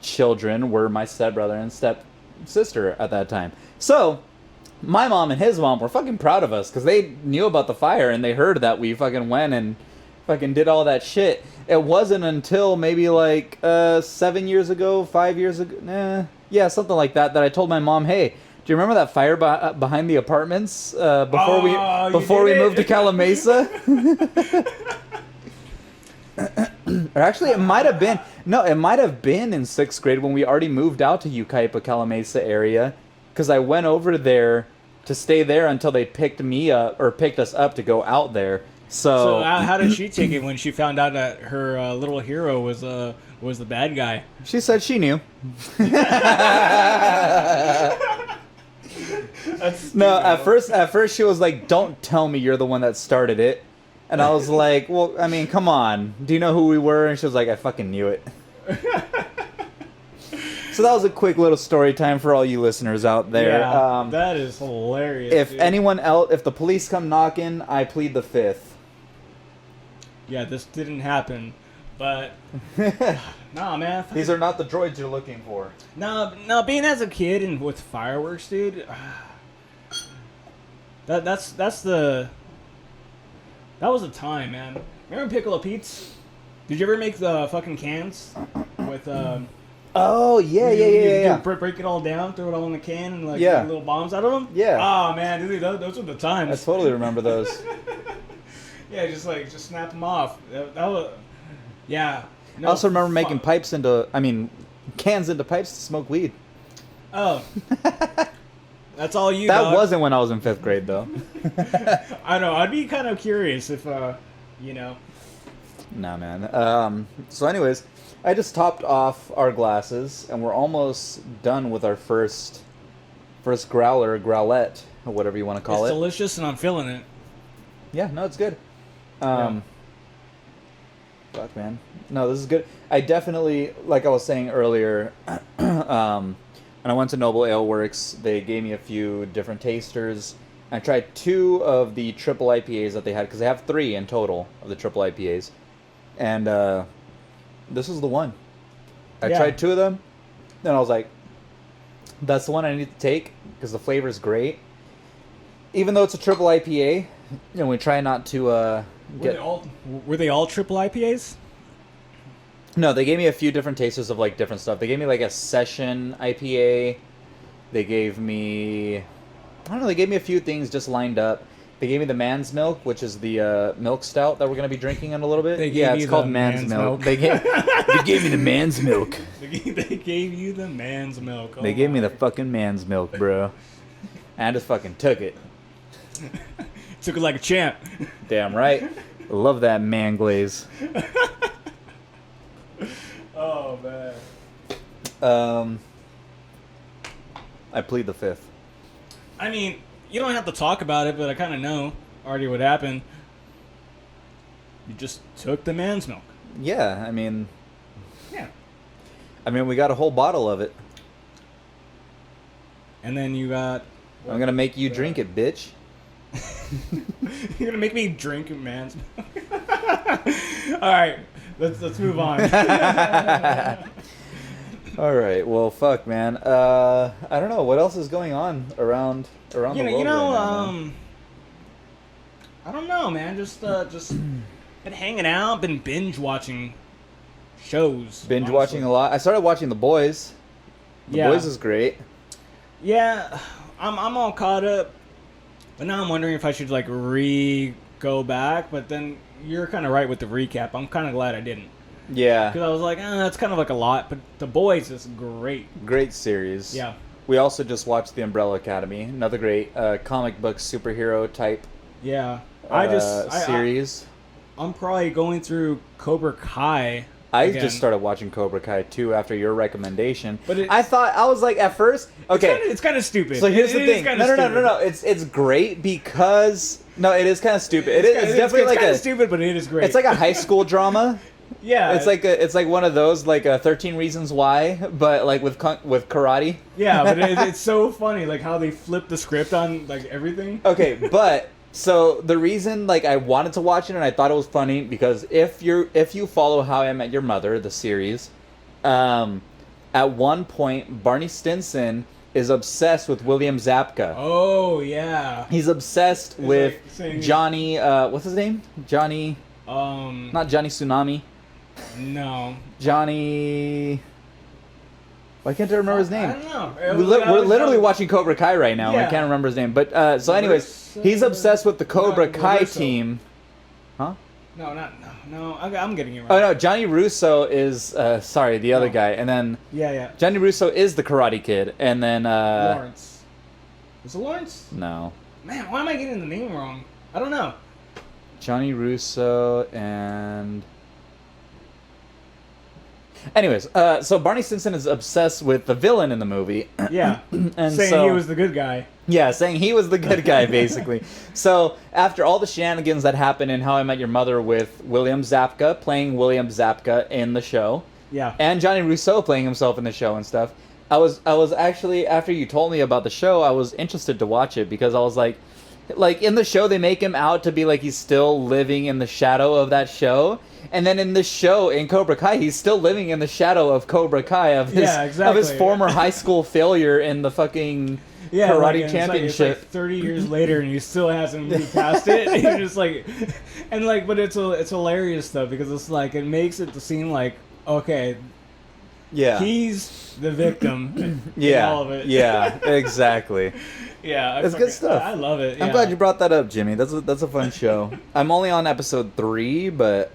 A: children were my stepbrother and stepsister at that time. So, my mom and his mom were fucking proud of us because they knew about the fire and they heard that we fucking went and fucking did all that shit. It wasn't until maybe like 7 years ago, 5 years ago, yeah, something like that, that I told my mom, hey, do you remember that fire behind the apartments before we moved to Calamasa? Or actually, it might have been in 6th grade when we already moved out to Yucaipa, Calamasa area, because I went over there to stay there until they picked us up to go out there. So
B: how did she take it when she found out that her little hero was the bad guy?
A: She said she knew. No, at first she was like, "Don't tell me you're the one that started it." And I was like, well, I mean, come on. Do you know who we were? And she was like, I fucking knew it. So that was a quick little story time for all you listeners out there.
B: Yeah, that is hilarious.
A: If
B: dude.
A: anyone else, if the police come knocking, I plead the fifth.
B: Yeah, this didn't happen, but nah, man.
A: These are not the droids you're looking for.
B: No, being as a kid and with fireworks, dude. That was a time, man. Remember Piccolo Pete's? Did you ever make the fucking cans with
A: Oh yeah,
B: you break it all down, throw it all in the can, and like make little bombs out of them.
A: Yeah.
B: Oh man, dude, those were the times.
A: I totally remember those.
B: Yeah, just snap them off. That was, yeah. No,
A: I also remember making cans into pipes to smoke weed.
B: Oh. That's all you.
A: That
B: dog.
A: wasn't when I was in 5th grade, though.
B: I know. I'd be kind of curious if, you know.
A: Nah, man. So, anyways, I just topped off our glasses, and we're almost done with our first growler, growlette, or whatever you want to call
B: It's
A: it.
B: delicious, and I'm feeling it.
A: Yeah, no, it's good.
B: Yeah.
A: Fuck, man. No, this is good. I definitely, like I was saying earlier, when I went to Noble Ale Works, they gave me a few different tasters. I tried 2 of the triple IPAs that they had, because they have 3 in total of the triple IPAs. And this was the one. I tried 2 of them, and I was like, that's the one I need to take, because the flavor is great. Even though it's a triple IPA, we try not to
B: Were they all triple IPAs?
A: No, they gave me a few different tasters of like different stuff. They gave me like a session IPA. They gave me, I don't know, they gave me a few things just lined up. They gave me the Man's Milk, which is the milk stout that we're going to be drinking in a little bit. It's called Man's Milk. They gave me the Man's Milk.
B: They gave you the Man's Milk.
A: They gave me the fucking Man's Milk, bro. And I just fucking took it.
B: Took it like a champ.
A: Damn right. Love that man glaze.
B: Oh, man.
A: I plead the fifth.
B: I mean, you don't have to talk about it, but I kind of know already what happened. You just took the Man's Milk.
A: Yeah, I mean...
B: Yeah.
A: we got a whole bottle of it.
B: And then you got...
A: I'm gonna make you drink it, bitch.
B: You're gonna make me drink a Man's Milk. All right, let's move on.
A: All right, well, fuck, man. I don't know what else is going on around the world.
B: You know,
A: right now, man.
B: I don't know, man. Just been hanging out, been binge watching shows.
A: Binge watching a lot. I started watching The Boys. The Boys is great.
B: Yeah, I'm all caught up. But now I'm wondering if I should go back. But then you're kind of right with the recap. I'm kind of glad I didn't.
A: Yeah.
B: Because I was like, that's kind of like a lot. But The Boys is great.
A: Great series.
B: Yeah.
A: We also just watched The Umbrella Academy. Another great comic book superhero type.
B: Yeah.
A: Series.
B: I'm probably going through Cobra Kai.
A: I just started watching Cobra Kai too after your recommendation.
B: But
A: I was like at first, okay,
B: it's kind of stupid.
A: So here's the thing. No. It's great because it is kind of stupid. It's definitely like
B: kind of stupid, but it is great.
A: It's like a high school drama.
B: Yeah.
A: It's like one of those 13 Reasons Why, but like with karate.
B: Yeah, but it's so funny like how they flip the script on like everything.
A: Okay, but. So the reason I wanted to watch it and I thought it was funny because if you follow How I Met Your Mother, the series, at one point Barney Stinson is obsessed with William Zabka.
B: Oh yeah.
A: He's obsessed with Johnny. What's his name? Johnny. Not Johnny Tsunami.
B: No.
A: Johnny. Why can't I remember his name?
B: I don't know.
A: We're literally watching Cobra Kai right now.
B: Yeah.
A: I can't remember his name. But so anyways, he's obsessed with the Cobra Kai team. Huh?
B: No. I'm getting it right.
A: Oh no, Johnny Russo is the other guy, and then
B: yeah.
A: Johnny Russo is the Karate Kid, and then
B: Lawrence. Was it Lawrence?
A: No.
B: Man, why am I getting the name wrong? I don't know.
A: Johnny Russo and. Anyways, so Barney Stinson is obsessed with the villain in the movie.
B: Yeah,
A: and
B: saying he was the good guy.
A: Yeah, saying he was the good guy, basically. So after all the shenanigans that happened in How I Met Your Mother with William Zabka, playing William Zabka in the show,
B: Yeah.
A: And Johnny Rousseau playing himself in the show and stuff. I was actually, after you told me about the show, I was interested to watch it because I was like in the show they make him out to be like he's still living in the shadow of that show, and then in the show in Cobra Kai he's still living in the shadow of Cobra Kai of his former high school failure in the fucking karate championship.
B: It's like 30 years later and he still hasn't moved past it. And you're just like, and like, but it's hilarious though because it's like it makes it seem like okay.
A: Yeah.
B: He's the victim.
A: Yeah.
B: All of it.
A: Yeah, exactly.
B: Yeah.
A: It's good stuff.
B: I love it. Yeah.
A: I'm glad you brought that up, Jimmy. That's a fun show. I'm only on episode 3, but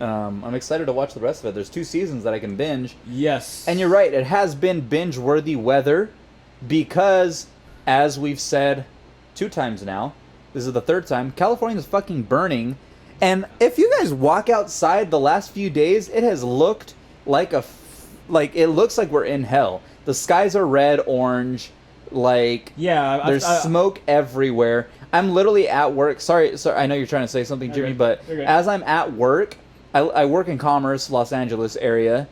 A: I'm excited to watch the rest of it. There's 2 seasons that I can binge.
B: Yes.
A: And you're right. It has been binge-worthy weather because, as we've said 2 times now, this is the 3rd time, California's fucking burning. And if you guys walk outside the last few days, it has looked like it looks like we're in hell. The skies are red, orange, there's smoke everywhere. I'm literally at work. Sorry, I know you're trying to say something, Jimmy, but as I'm at work, I work in Commerce, Los Angeles area,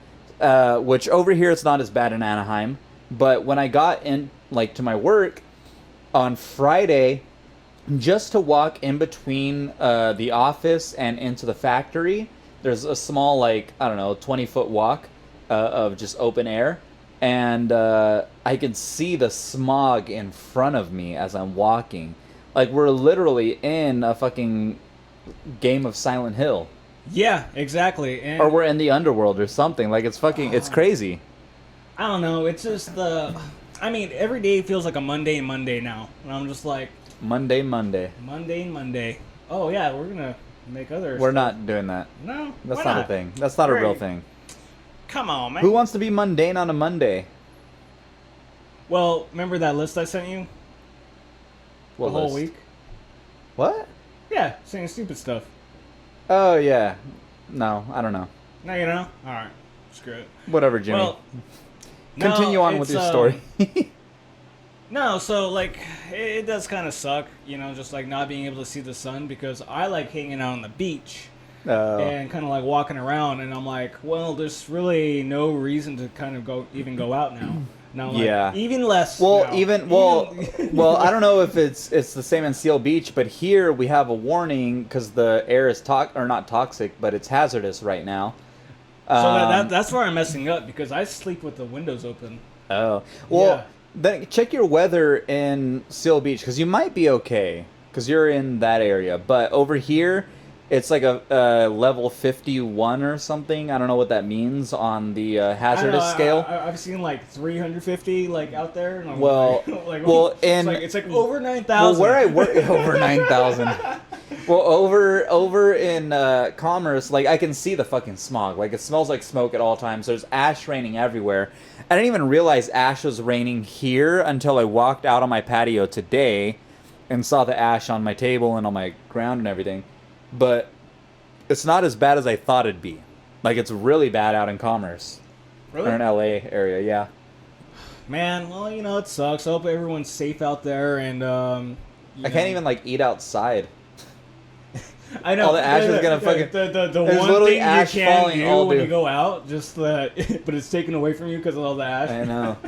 A: which over here it's not as bad in Anaheim. But when I got in to my work on Friday, just to walk in between the office and into the factory, there's a small 20-foot walk of just open air, and I can see the smog in front of me as I'm walking. Like we're literally in a fucking game of Silent Hill.
B: Yeah, exactly. And
A: or we're in the underworld or something. Like it's it's crazy.
B: I don't know. It's just every day feels like a mundane Monday now, and I'm just like
A: Monday.
B: Mundane Monday. Oh yeah, we're gonna make others.
A: We're not doing that.
B: No,
A: that's not a thing. That's not a real thing.
B: Come on, man.
A: Who wants to be mundane on a Monday?
B: Well, remember that list I sent you?
A: What
B: the whole
A: list?
B: week?
A: What?
B: Yeah, saying stupid stuff.
A: Oh yeah. No, I don't know.
B: No, you don't know? Alright. Screw it.
A: Whatever, Jimmy.
B: Well,
A: continue on with your story.
B: No, so it does kind of suck, just not being able to see the sun because I like hanging out on the beach and kind of walking around, and I'm like, well, there's really no reason to kind of go out now. Now,
A: yeah,
B: even less.
A: Well,
B: now.
A: well, I don't know if it's the same in Seal Beach, but here we have a warning because the air is not toxic, but it's hazardous right now.
B: So that's where I'm messing up because I sleep with the windows open.
A: Oh, well.
B: Yeah.
A: Then check your weather in Seal Beach because you might be okay because you're in that area. But over here, it's like a level 51 or something. I don't know what that means on the hazardous scale.
B: I've seen 350 out there. And I'm it's like over 9,000.
A: Well, where I work over 9,000. Well, over in Commerce, I can see the fucking smog. It smells like smoke at all times. There's ash raining everywhere. I didn't even realize ash was raining here until I walked out on my patio today and saw the ash on my table and on my ground and everything. But it's not as bad as I thought it'd be. It's really bad out in Commerce.
B: Really?
A: Or in LA area, yeah.
B: Man, well, it sucks. I hope everyone's safe out there and
A: I can't even eat outside.
B: I know.
A: All the ash is gonna fucking.
B: The one thing you can do when you go out, but it's taken away from you because of all the ash.
A: I know.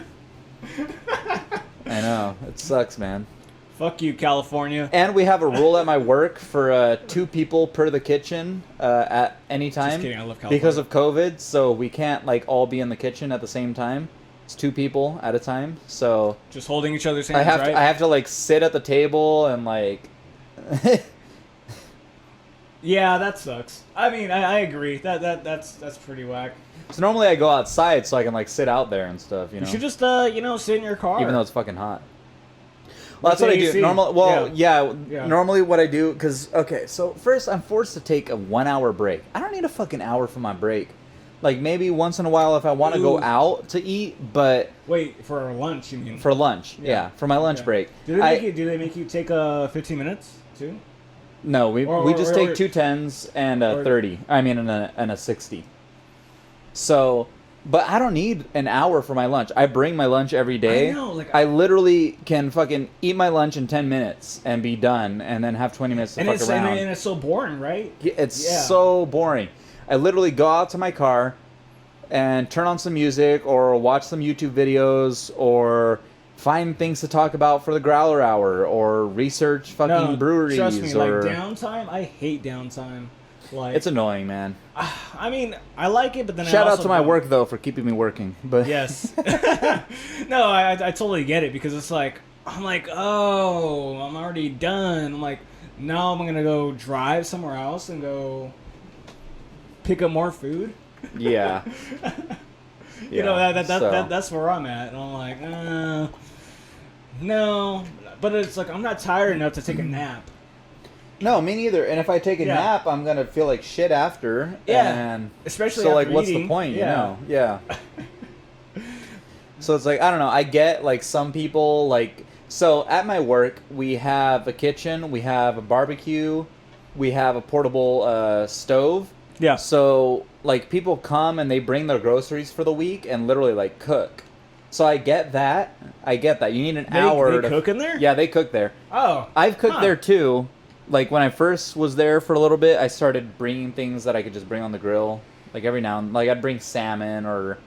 A: I know. It sucks, man.
B: Fuck you, California.
A: And we have a rule at my work for 2 people per the kitchen at any time.
B: Just kidding, I love California.
A: Because of COVID, so we can't all be in the kitchen at the same time. It's 2 people at a time. So
B: just holding each other's hands.
A: I have to sit at the table and
B: Yeah, that sucks. I mean, I agree. That's pretty whack.
A: So normally I go outside so I can sit out there and stuff. You
B: should just sit in your car.
A: Even though it's fucking hot. Well, that's what I do. Normally what I do, because, okay, so first I'm forced to take a 1-hour break. I don't need a fucking hour for my break. Maybe once in a while if I want to go out to eat, but...
B: Wait, for lunch, you mean?
A: For lunch, yeah. For my lunch break.
B: Do they make you take 15 minutes, too?
A: No, we just take 2 10s and a 30. I mean, and a 60. So... But I don't need an hour for my lunch. I bring my lunch every day.
B: I know,
A: I literally can fucking eat my lunch in 10 minutes and be done, and then have 20 minutes to fuck around.
B: And it's so boring, right?
A: It's so boring. I literally go out to my car, and turn on some music or watch some YouTube videos or find things to talk about for the Growler Hour or research fucking breweries.
B: Trust me,
A: or...
B: like downtime, I hate downtime. Like,
A: it's annoying, man.
B: I mean, I like it, but then
A: Shout
B: I
A: out
B: also
A: to my
B: don't.
A: work though for keeping me working. But
B: Yes. No, I totally get it because it's like I'm like, oh, I'm already done. I'm like, now I'm gonna go drive somewhere else and go pick up more food.
A: yeah.
B: You know that's where I'm at, and I'm like, no, but it's like I'm not tired enough to take a nap.
A: No, me neither. And if I take a nap, I'm gonna feel like shit after.
B: Yeah.
A: And
B: Especially
A: so,
B: after
A: like, what's
B: eating.
A: the point?
B: Yeah.
A: You know? Yeah. So it's like I don't know. I get like some people like. So at my work, we have a kitchen, we have a barbecue, we have a portable stove.
B: Yeah.
A: So like people come and they bring their groceries for the week and literally like cook. So I get that. You need an hour.
B: They cook in there?
A: Yeah, they cook there.
B: Oh.
A: I've cooked there too. Like when I first was there for a little bit, I started bringing things that I could just bring on the grill. Like every now and then, like I'd bring salmon or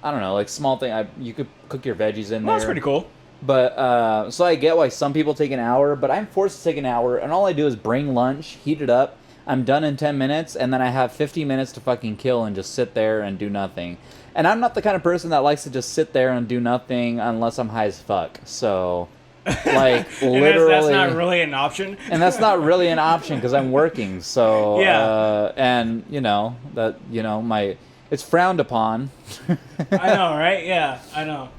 A: I don't know, like small thing. You could cook your veggies in there.
B: That's pretty cool.
A: But so I get why some people take an hour, but I'm forced to take an hour, and all I do is bring lunch, heat it up. I'm done in 10 minutes, and then I have 50 minutes to fucking kill and just sit there and do nothing. And I'm not the kind of person that likes to just sit there and do nothing unless I'm high as fuck. So, like, literally...
B: that's not really an option.
A: And that's not really an option because I'm working. So,
B: yeah.
A: And, it's frowned upon.
B: I know, right? Yeah, I know.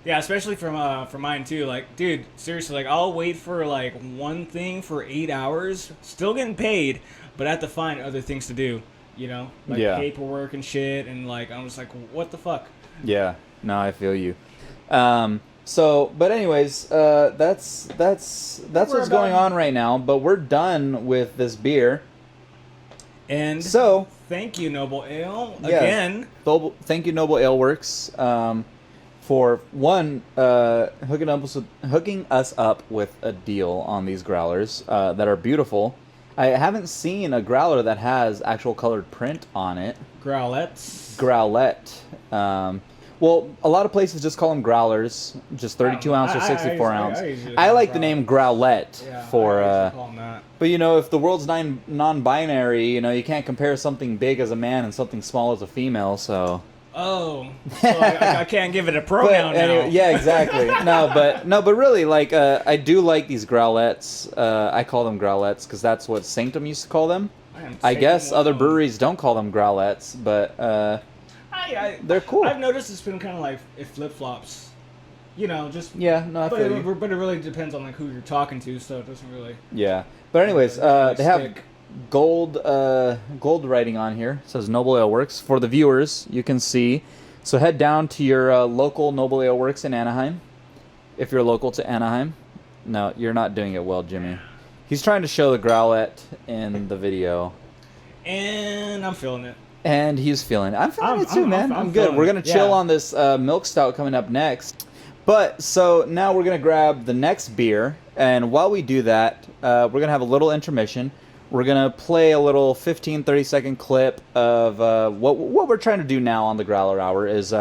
B: Yeah, especially for mine too. Like, dude, seriously, like I'll wait for like one thing for 8 hours, still getting paid, but I have to find other things to do. You know, like paperwork and shit, and like I'm just like, what the fuck?
A: Yeah, no, I feel you. But anyways, that's what's going on right now. But we're done with this beer.
B: And
A: so
B: thank you, Noble Ale, again.
A: Thank you, Noble Ale Works. For one, hooking us up with a deal on these growlers that are beautiful. I haven't seen a growler that has actual colored print on it. Growlette. Well, a lot of places just call them growlers, just 32 ounce or 64 ounce. I like the name Growlette for.
B: Call them that.
A: But if the world's non-binary, you can't compare something big as a man and something small as a female. So.
B: Oh, so I can't give it a pronoun now.
A: Anyway, yeah, exactly. but really, like, I do like these growlettes. I call them growlettes because that's what Sanctum used to call them. I guess other breweries don't call them growlettes, but they're cool.
B: I've noticed it's been kind of like it flip-flops. Just...
A: Yeah, no, I feel you.
B: But it really depends on, like, who you're talking to, so it doesn't really...
A: Yeah. But anyways, they have... gold writing on here. It says Noble Ale Works. For the viewers, you can see. So head down to your local Noble Ale Works in Anaheim. If you're local to Anaheim. No, you're not doing it well, Jimmy. He's trying to show the growlette in the video.
B: And I'm feeling it.
A: And he's feeling it. I'm feeling it too, man. I'm good. We're going to chill on this milk stout coming up next. But, so now we're going to grab the next beer. And while we do that, we're going to have a little intermission. We're going to play a little 15, 30-second clip of what we're trying to do now on the Growler Hour is,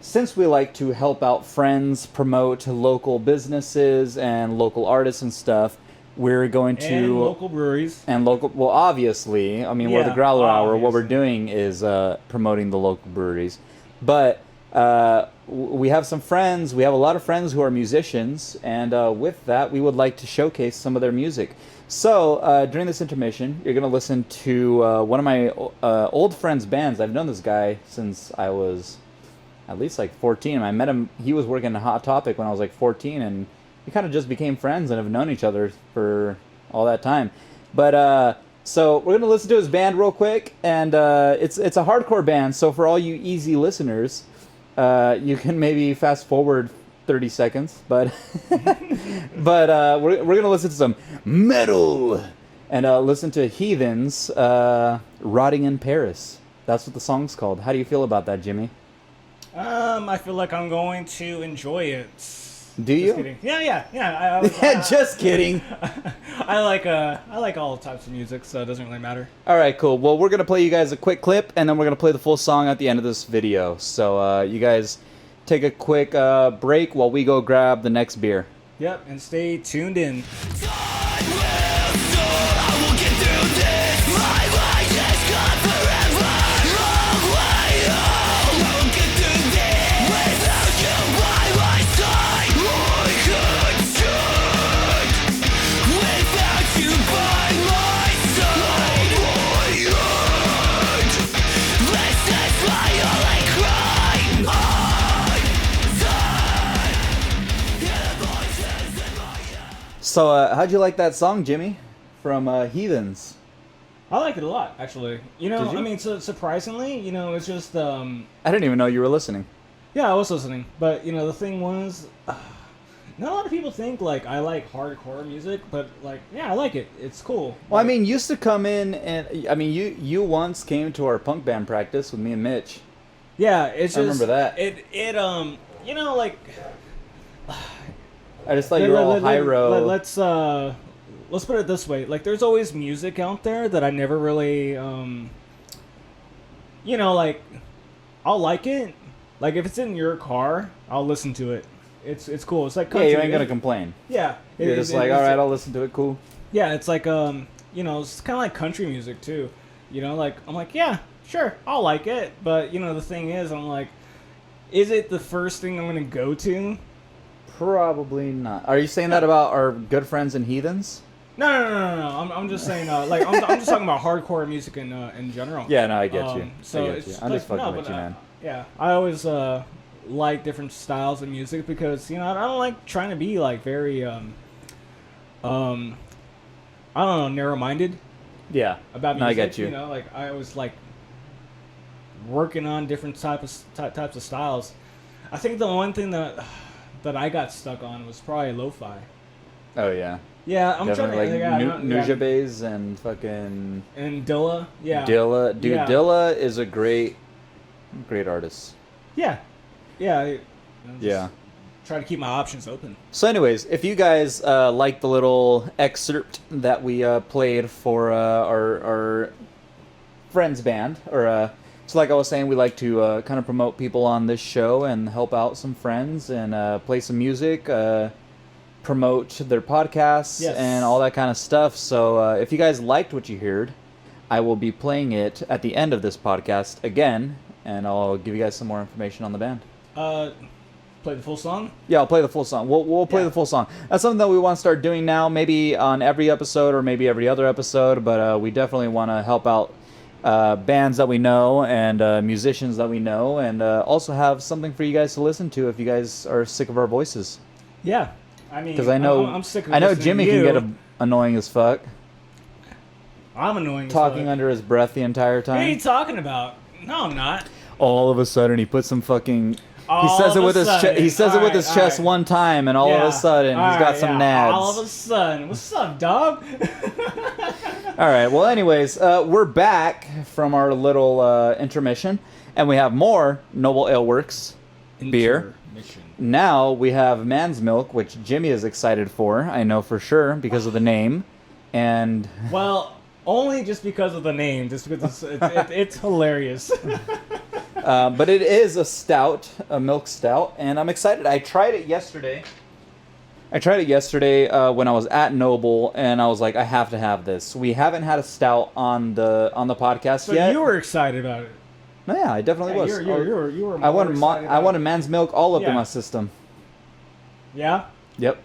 A: since we like to help out friends, promote local businesses and local artists and stuff, we're going to...
B: And local breweries.
A: Well, obviously, I mean, we're the Growler Hour. What we're doing is promoting the local breweries. But we have some friends. We have a lot of friends who are musicians. And with that, we would like to showcase some of their music. So, during this intermission, you're going to listen to one of my old friends' bands. I've known this guy since I was at least like 14. I met him, he was working at Hot Topic when I was like 14, and we kind of just became friends and have known each other for all that time. But, so we're going to listen to his band real quick, and it's a hardcore band, so for all you easy listeners, you can maybe fast forward 30 seconds, but we're gonna listen to some metal and listen to Heathens Rotting in Paris. That's what the song's called. How do you feel about that, Jimmy?
B: I feel like I'm going to enjoy it.
A: Do you?
B: Just kidding. Yeah.
A: Just kidding.
B: I like all types of music, so it doesn't really matter.
A: All right, cool. Well, we're gonna play you guys a quick clip, and then we're gonna play the full song at the end of this video. So you guys take a quick break while we go grab the next beer.
B: Yep, and stay tuned in.
A: So how'd you like that song, Jimmy, from Heathens?
B: I like it a lot, actually. You know,
A: Did you?
B: I mean, surprisingly, you know, it's just
A: I didn't even know you were listening.
B: Yeah, I was listening, but you know, the thing was, not a lot of people think like I like hardcore music, but like, yeah, I like it. It's cool.
A: Well, I mean, you used to come in, and I mean, you once came to our punk band practice with me and Mitch.
B: Yeah, it's just.
A: I remember that.
B: You know, like.
A: I just thought you were all high-row.
B: Let's put it this way. Like, there's always music out there that I never really, you know, like, I'll like it. Like, if it's in your car, I'll listen to it. It's cool. It's like country.
A: Yeah, you ain't gonna complain.
B: Yeah.
A: You're just like, all right, I'll listen to it. Cool.
B: Yeah, it's like, you know, it's kind of like country music too. You know, like I'm like, yeah, sure, I'll like it. But you know, the thing is, I'm like, is it the first thing I'm gonna go to?
A: Probably not. Are you saying that about our good friends in Heathens?
B: No. I'm just saying, like, I'm just talking about hardcore music in general.
A: Yeah, no, I get you.
B: So
A: I get
B: it's
A: you. I'm just fucking with you, man.
B: Yeah, I always like different styles of music because you know I don't like trying to be like very I don't know, narrow-minded.
A: Yeah.
B: About music.
A: No, I get you.
B: You know, like I was like working on different types of styles. I think the one thing that I got stuck on was probably lo-fi.
A: Oh yeah.
B: Yeah, I'm
A: definitely
B: trying to
A: like Nujabes and fucking
B: and Dilla. Yeah.
A: Dilla, dude.
B: Yeah.
A: Dilla is a great artist.
B: Yeah. Yeah.
A: Yeah.
B: Try to keep my options open.
A: So, anyways, if you guys like the little excerpt that we played for our friends band, or so like I was saying, we like to kind of promote people on this show and help out some friends and play some music, promote their podcasts,
B: Yes.
A: and all that kind of stuff. So, if you guys liked what you heard, I will be playing it at the end of this podcast again, and I'll give you guys some more information on the band.
B: Play the full song?
A: Yeah, I'll play the full song. We'll play
B: Yeah.
A: the full song. That's something that we want to start doing now, maybe on every episode or maybe every other episode, but we definitely want to help out bands that we know and musicians that we know, and also have something for you guys to listen to if you guys are sick of our voices.
B: Yeah. I mean,
A: Because I know,
B: I'm sick of
A: I know
B: listening
A: Jimmy
B: to you.
A: can get annoying as fuck,
B: I'm annoying as
A: talking
B: fuck.
A: under his breath the entire
B: What are you
A: time.
B: talking about? No, I'm not.
A: All of a sudden, he puts some fucking...
B: All
A: He says it
B: of
A: with
B: a
A: his
B: sudden.
A: he says it with his
B: All
A: chest
B: right.
A: one time, and all of a sudden he's got some nads.
B: All of a sudden. What's up, dog?
A: All right. Well, anyways, we're back from our little intermission, and we have more Noble Ale Works beer.
B: Intermission.
A: Now we have Man's Milk, which Jimmy is excited for. I know for sure because of the name, and
B: Well, only just because of the name, just because it's hilarious.
A: but it is a stout, a milk stout, and I'm excited. I tried it yesterday. When I was at Noble, and I was like, I have to have this. We haven't had a stout on the podcast
B: So
A: yet.
B: you were excited about it.
A: No, yeah, I definitely was.
B: You were
A: I
B: more
A: wanted
B: excited
A: I
B: about
A: wanted
B: it.
A: Man's Milk all up in
B: Yeah.
A: my system.
B: Yeah?
A: Yep.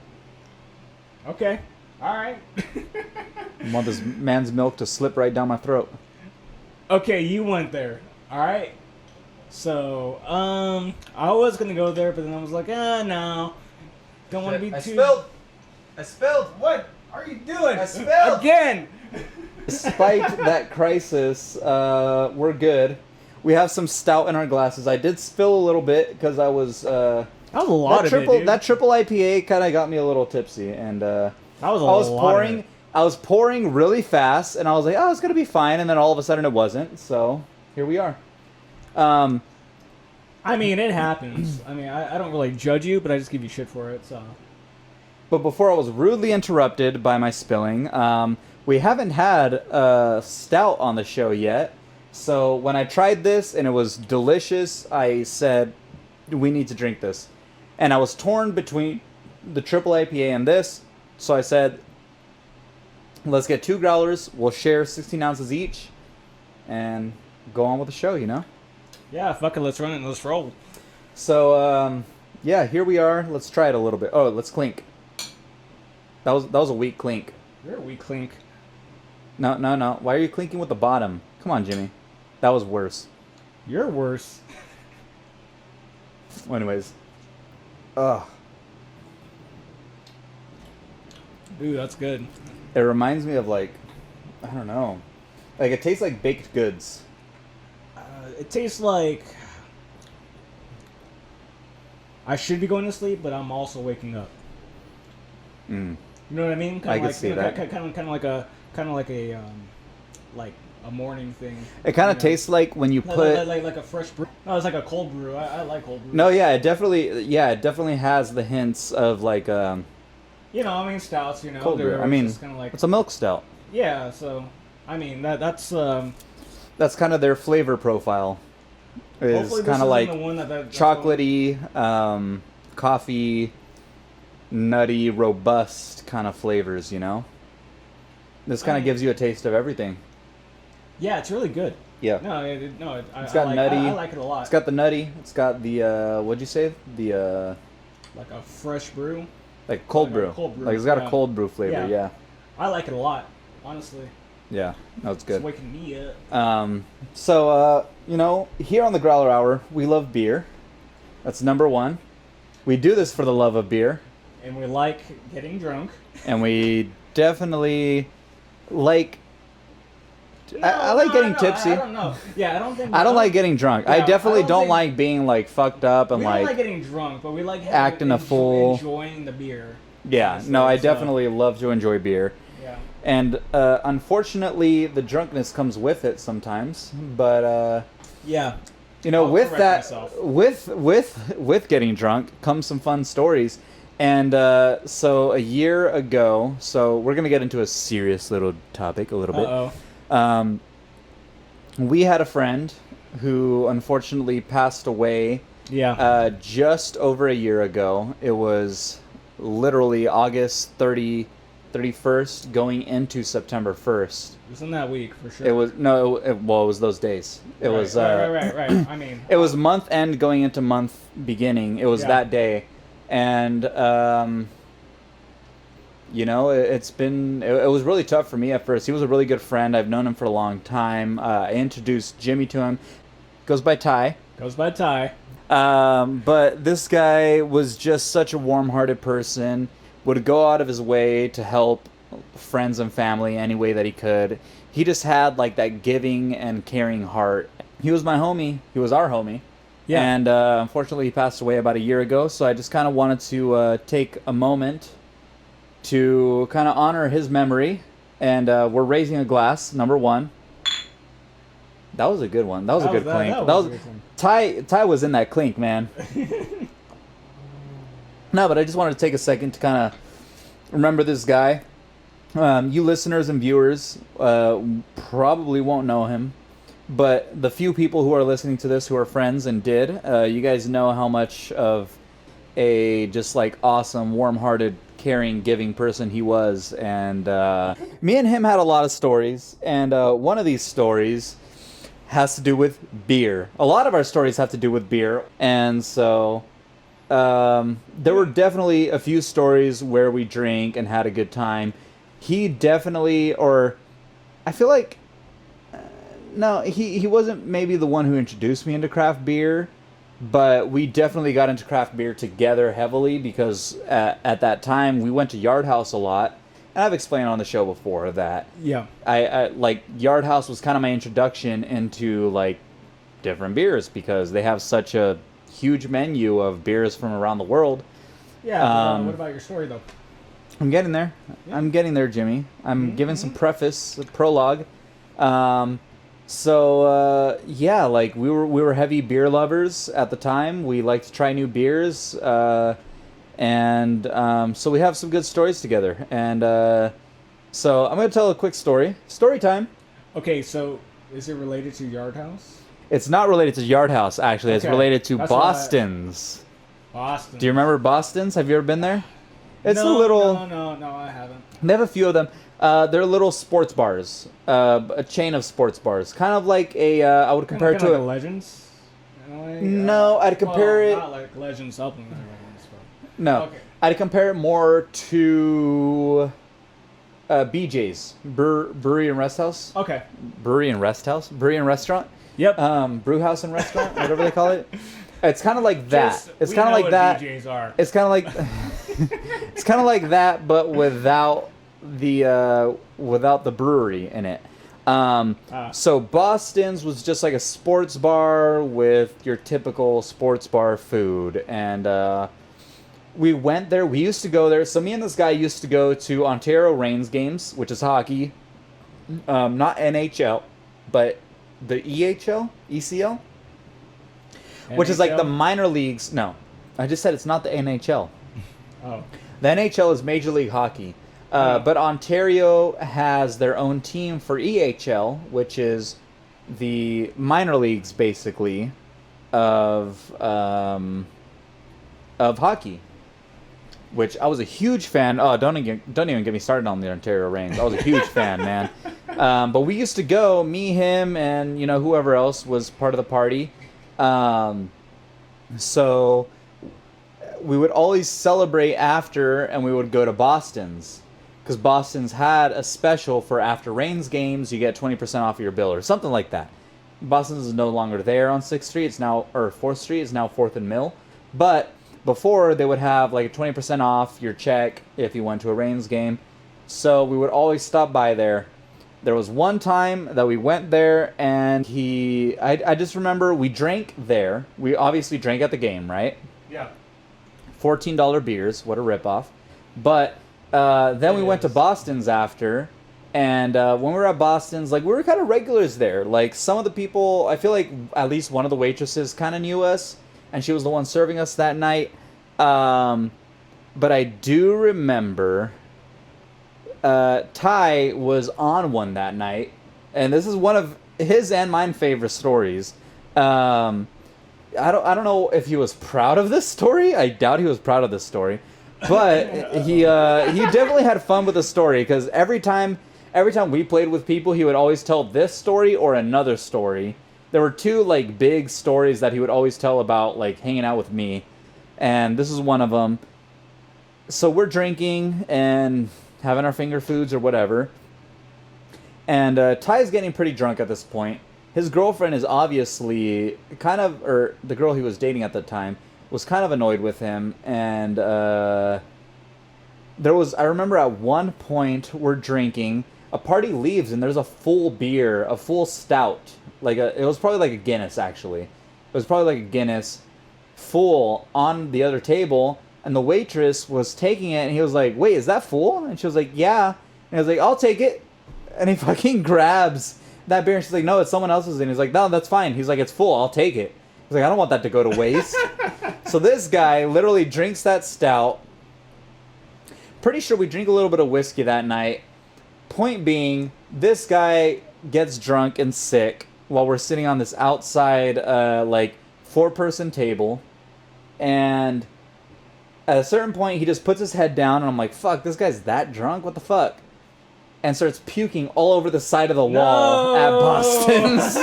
B: Okay. All right.
A: I want this Man's Milk to slip right down my throat.
B: Okay, you went there. All right. So, I was going to go there, but then I was like, no. Don't want to be too...
A: I spilled.
B: What are you doing?
A: I spilled.
B: Again!
A: Despite that crisis, we're good. We have some stout in our glasses. I did spill a little bit because I was...
B: That was a lot of it, dude.
A: That triple IPA kind of got me a little tipsy, and
B: That was a lot of it.
A: I was pouring really fast, and I was like, oh, it's going to be fine, and then all of a sudden it wasn't, so here we are.
B: I I mean, it happens. I mean, I don't really judge you, but I just give you shit for it. So.
A: But before I was rudely interrupted by my spilling, we haven't had a stout on the show yet. So when I tried this and it was delicious, I said, we need to drink this. And I was torn between the triple IPA and this. So I said, let's get 2 growlers. We'll share 16 ounces each and go on with the show, you know?
B: Yeah, fuck it. Let's run it and let's roll.
A: So, yeah, here we are. Let's try it a little bit. Oh, let's clink. That was a weak clink.
B: You're a weak clink.
A: No. Why are you clinking with the bottom? Come on, Jimmy. That was worse.
B: You're worse.
A: Well, anyways. Ugh.
B: Dude, that's good.
A: It reminds me of, like, I don't know. Like, it tastes like baked goods.
B: It tastes like I should be going to sleep, but I'm also waking up.
A: Mm.
B: You know what I mean?
A: I can see that.
B: Kind of like a morning thing.
A: It kind of tastes like when you put...
B: Like a fresh brew. No, it's like a cold brew. I like cold brew.
A: No, yeah, it definitely has the hints of, like,
B: You know, I mean, stouts, you know.
A: cold brew. I mean,
B: like,
A: it's a milk stout.
B: yeah, so, I mean, that's
A: kind of their flavor profile. Is kind of like chocolatey, coffee, nutty, robust kind of flavors, you know? This kind of gives you a taste of everything.
B: Yeah, it's really good.
A: Yeah.
B: It's
A: got nutty.
B: I like it a lot.
A: It's got the nutty. It's got the, what'd you say? The,
B: like a fresh brew.
A: like cold brew. Like it's got a cold brew flavor, yeah.
B: I like it a lot, honestly.
A: Yeah, that's good.
B: It's waking me up.
A: So, you know, here on the Growler Hour, we love beer. That's number one. We do this for the love of beer.
B: And we like getting drunk.
A: And we definitely like... I like getting tipsy.
B: I don't know. Yeah, I don't think...
A: I don't like getting drunk.
B: Yeah,
A: I definitely don't like being, like, fucked up and,
B: we
A: like...
B: don't like getting drunk, but we like
A: acting a fool.
B: Enjoying the beer.
A: Yeah,
B: honestly,
A: no, I
B: so.
A: definitely love to enjoy beer.
B: Yeah.
A: And unfortunately, the drunkenness comes with it sometimes. But
B: yeah,
A: you know,
B: I'll
A: with
B: correct
A: that,
B: myself.
A: with getting drunk comes some fun stories. And so a year ago, so we're gonna get into a serious little topic a little bit. We had a friend who unfortunately passed away.
B: Yeah.
A: Just over a year ago. It was literally August 31st going into September 1st.
B: It was in that week, for sure.
A: It was, no, it was those days. It was,
B: right. I mean...
A: It was month end going into month beginning. It was that day. And, you know, it was really tough for me at first. He was a really good friend. I've known him for a long time. I introduced Jimmy to him. Goes by Ty. But this guy was just such a warm-hearted person, would go out of his way to help friends and family any way that he could. He just had, like, that giving and caring heart. He was my homie. He was our homie. Yeah. And unfortunately, he passed away about a year ago, so I just kind of wanted to take a moment to kind of honor his memory. And we're raising a glass, number one. That was a good one. That was a good clink. That was a good one. Ty was in that clink, man. No, but I just wanted to take a second to kind of remember this guy. You listeners and viewers probably won't know him, but the few people who are listening to this who are friends and did, you guys know how much of a just like awesome, warm-hearted, caring, giving person he was. And me and him had a lot of stories, and one of these stories has to do with beer. A lot of our stories have to do with beer, and so there were definitely a few stories where we drank and had a good time. He definitely, or I feel like, no, he wasn't maybe the one who introduced me into craft beer, but we definitely got into craft beer together heavily because at that time we went to Yard House a lot. And I've explained on the show before that I like Yard House was kind of my introduction into like different beers because they have such a huge menu of beers from around the world.
B: Yeah. What about your story though?
A: I'm getting there. Yeah. I'm getting there, Jimmy. I'm giving some preface, a prologue. So yeah, like we were heavy beer lovers at the time. We liked to try new beers, and so we have some good stories together. And so I'm gonna tell a quick story. Story time.
B: Okay, so is it related to Yard House?
A: It's not related to Yard House, actually. It's
B: Okay.
A: related to
B: That's
A: Boston's.
B: Boston.
A: Do you remember Boston's? Have you ever been there? It's
B: no,
A: a little.
B: No, I haven't.
A: They have a few of them. They're little sports bars, a chain of sports bars, kind of like a. I would compare it to
B: like a Legends. In a way?
A: No, I'd compare it.
B: Not like Legends supplement Legends. But...
A: No,
B: Okay.
A: I'd compare it more to BJ's Brewery and Rest House.
B: Okay.
A: Brewery and Rest House. Brewery and Restaurant.
B: Yep.
A: Brew House and Restaurant, whatever they call it. It's kind of like that.
B: Just-
A: It's
B: we
A: kind of
B: know
A: like
B: what
A: that.
B: BJ's are.
A: It's kind of like it's kind of like that, but without the brewery in it. So Boston's was just like a sports bar with your typical sports bar food, and we went there. We used to go there. So me and this guy used to go to Ontario Reigns games, which is hockey, not NHL, but the ECL, which is like the
B: NHL?
A: minor leagues. No, I just said it's not the NHL.
B: Oh.
A: The NHL is Major League Hockey. But Ontario has their own team for EHL, which is the minor leagues, basically, of hockey. Which I was a huge fan. Oh, don't even get me started on the Ontario Reigns. I was a huge fan, man. But we used to go, me, him, and whoever else was part of the party. So we would always celebrate after, and we would go to Boston's. Because Boston's had a special for after Reigns games, you get 20% off your bill or something like that. Boston's is no longer there on 6th Street, it's now, or 4th Street, it's now 4th and Mill. But before, they would have like a 20% off your check if you went to a Reigns game. So we would always stop by there. There was one time that we went there, and I just remember we drank there. We obviously drank at the game, right?
B: Yeah.
A: $14 beers, what a ripoff. But then we went to Boston's after, and when we were at Boston's, like, we were kind of regulars there. Like, some of the people, I feel like at least one of the waitresses kind of knew us, and she was the one serving us that night. But I do remember Ty was on one that night, and this is one of his and mine favorite stories. I don't know if he was proud of this story. I doubt he was proud of this story. But he definitely had fun with the story, because every time we played with people, he would always tell this story or another story. There were two like big stories that he would always tell about like hanging out with me, and this is one of them. So we're drinking and having our finger foods or whatever, and Ty's getting pretty drunk at this point. His girlfriend is obviously or the girl he was dating at the time, was kind of annoyed with him, and I remember at one point we're drinking, a party leaves, and there's a full beer, a full stout, it was probably like a Guinness, actually. It was probably like a Guinness, full, on the other table, and the waitress was taking it, and he was like, wait, is that full? And she was like, yeah. And he was like, I'll take it. And he fucking grabs that beer, and she's like, no, it's someone else's, and he's like, no, that's fine. He's like, it's full, I'll take it. He's like, I don't want that to go to waste. So this guy literally drinks that stout. Pretty sure we drink a little bit of whiskey that night. Point being, this guy gets drunk and sick while we're sitting on this outside, 4-person table. And at a certain point, he just puts his head down, and I'm like, fuck, this guy's that drunk? What the fuck? And starts puking all over the side of the wall at Boston's.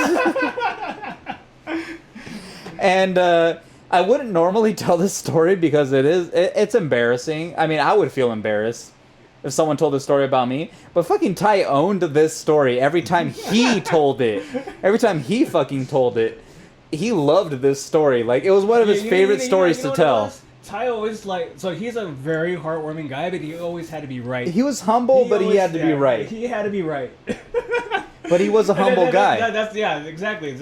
A: And I wouldn't normally tell this story because it's embarrassing. I mean, I would feel embarrassed if someone told this story about me. But fucking Ty owned this story every time he told it. Every time he fucking told it. He loved this story. Like, it was one of his favorite stories to tell.
B: Ty always, so he's a very heartwarming guy, but he always had to be right.
A: He was humble, but he had to be right.
B: He had to be right.
A: But he was a humble guy.
B: Exactly.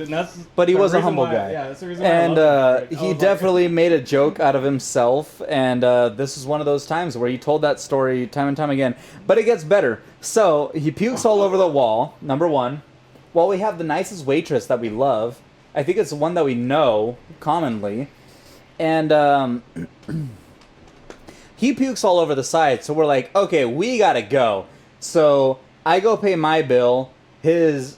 A: But he was a humble guy.
B: Yeah, that's the reason why
A: and
B: I love him.
A: he definitely made a joke out of himself, and this is one of those times where he told that story time and time again. But it gets better. So he pukes all over the wall, number one. while we have the nicest waitress that we love, I think it's the one that we know commonly, and he pukes all over the side. So we're like, okay, we gotta go. So I go pay my bill. His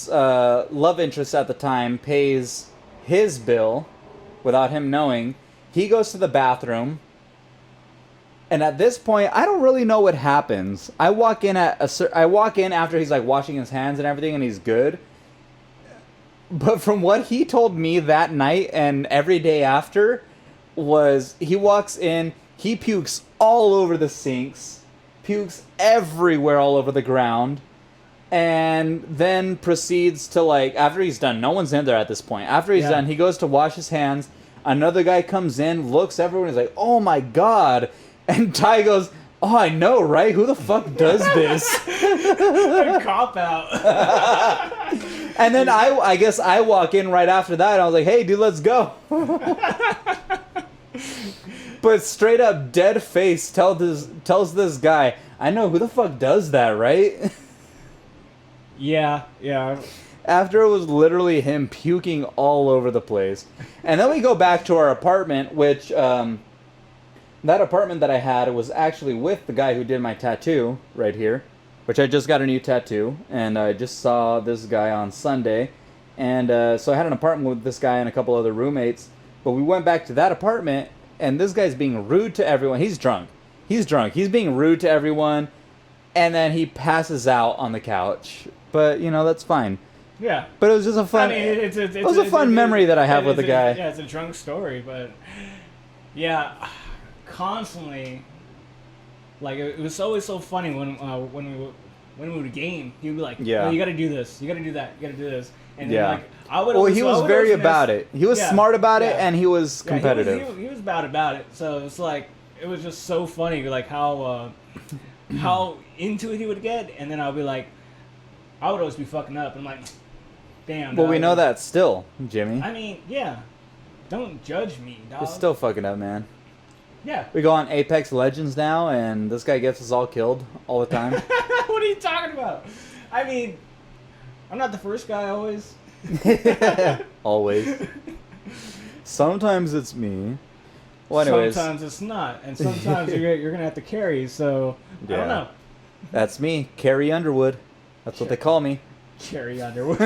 A: love interest at the time pays his bill without him knowing. He goes to the bathroom. And at this point, I don't really know what happens. I walk in after he's like washing his hands and everything, and he's good. But from what he told me that night and every day after, was he walks in, he pukes all over the sinks, pukes everywhere all over the ground, and then proceeds to, like, after he's done, no one's in there at this point. After he's done, he goes to wash his hands. Another guy comes in, looks everyone, is like, "Oh my god." And Ty goes, "Oh, I know, right? Who the fuck does this?"
B: Cop out.
A: And then I guess I walk in right after that. And I was like, "Hey, dude, let's go." But straight up, dead face tells this guy, "I know who the fuck does that, right?"
B: Yeah.
A: After it was literally him puking all over the place. And then we go back to our apartment, which that apartment that I had was actually with the guy who did my tattoo right here, which I just got a new tattoo, and I just saw this guy on Sunday. And so I had an apartment with this guy and a couple other roommates, but we went back to that apartment, and this guy's being rude to everyone. He's drunk. He's being rude to everyone, and then he passes out on the couch. But, you know, that's fine.
B: Yeah.
A: But it was just a fun, it was a fun memory that I have with the guy.
B: Yeah, it's a drunk story, but yeah, constantly, like, it was always so funny when we would game. He'd be like,
A: yeah,
B: "Oh, you got to do this, you got to do that, you got to do this," and then,
A: yeah,
B: like, I would.
A: Well, he was very about it. He was smart about it, and he was competitive.
B: He was about it. So it's like it was just so funny, like how into it he would get, and then I'll be like, I would always be fucking up. I'm like, damn.
A: Well,
B: dog.
A: we know that still, Jimmy.
B: I mean, yeah. Don't judge me, dog.
A: We're still fucking up, man.
B: Yeah.
A: We go on Apex Legends now, and this guy gets us all killed all the time.
B: What are you talking about? I mean, I'm not the first guy always.
A: Always. Sometimes it's me. Well, anyways.
B: Sometimes it's not, and sometimes you're gonna have to carry. So I don't know.
A: That's me, Carrie Underwood. That's what they call me.
B: Cherry Underwood.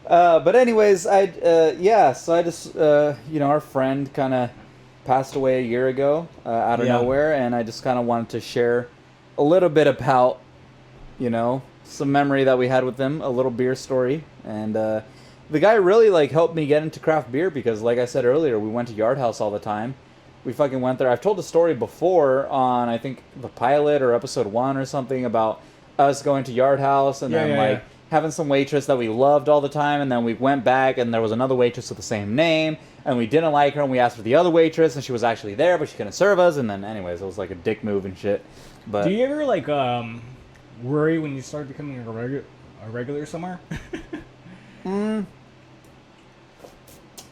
A: But anyways, so I just, our friend kind of passed away a year ago out of nowhere, and I just kind of wanted to share a little bit about, some memory that we had with him, a little beer story, and the guy really, like, helped me get into craft beer because, like I said earlier, we went to Yard House all the time. We fucking went there. I've told the story before on, I think, the pilot or episode 1 or something about us going to Yard House and having some waitress that we loved all the time, and then we went back and there was another waitress with the same name, and we didn't like her, and we asked for the other waitress, and she was actually there, but she couldn't serve us, and then anyways, it was like a dick move and shit. But
B: do you ever, like, worry when you start becoming a regular somewhere?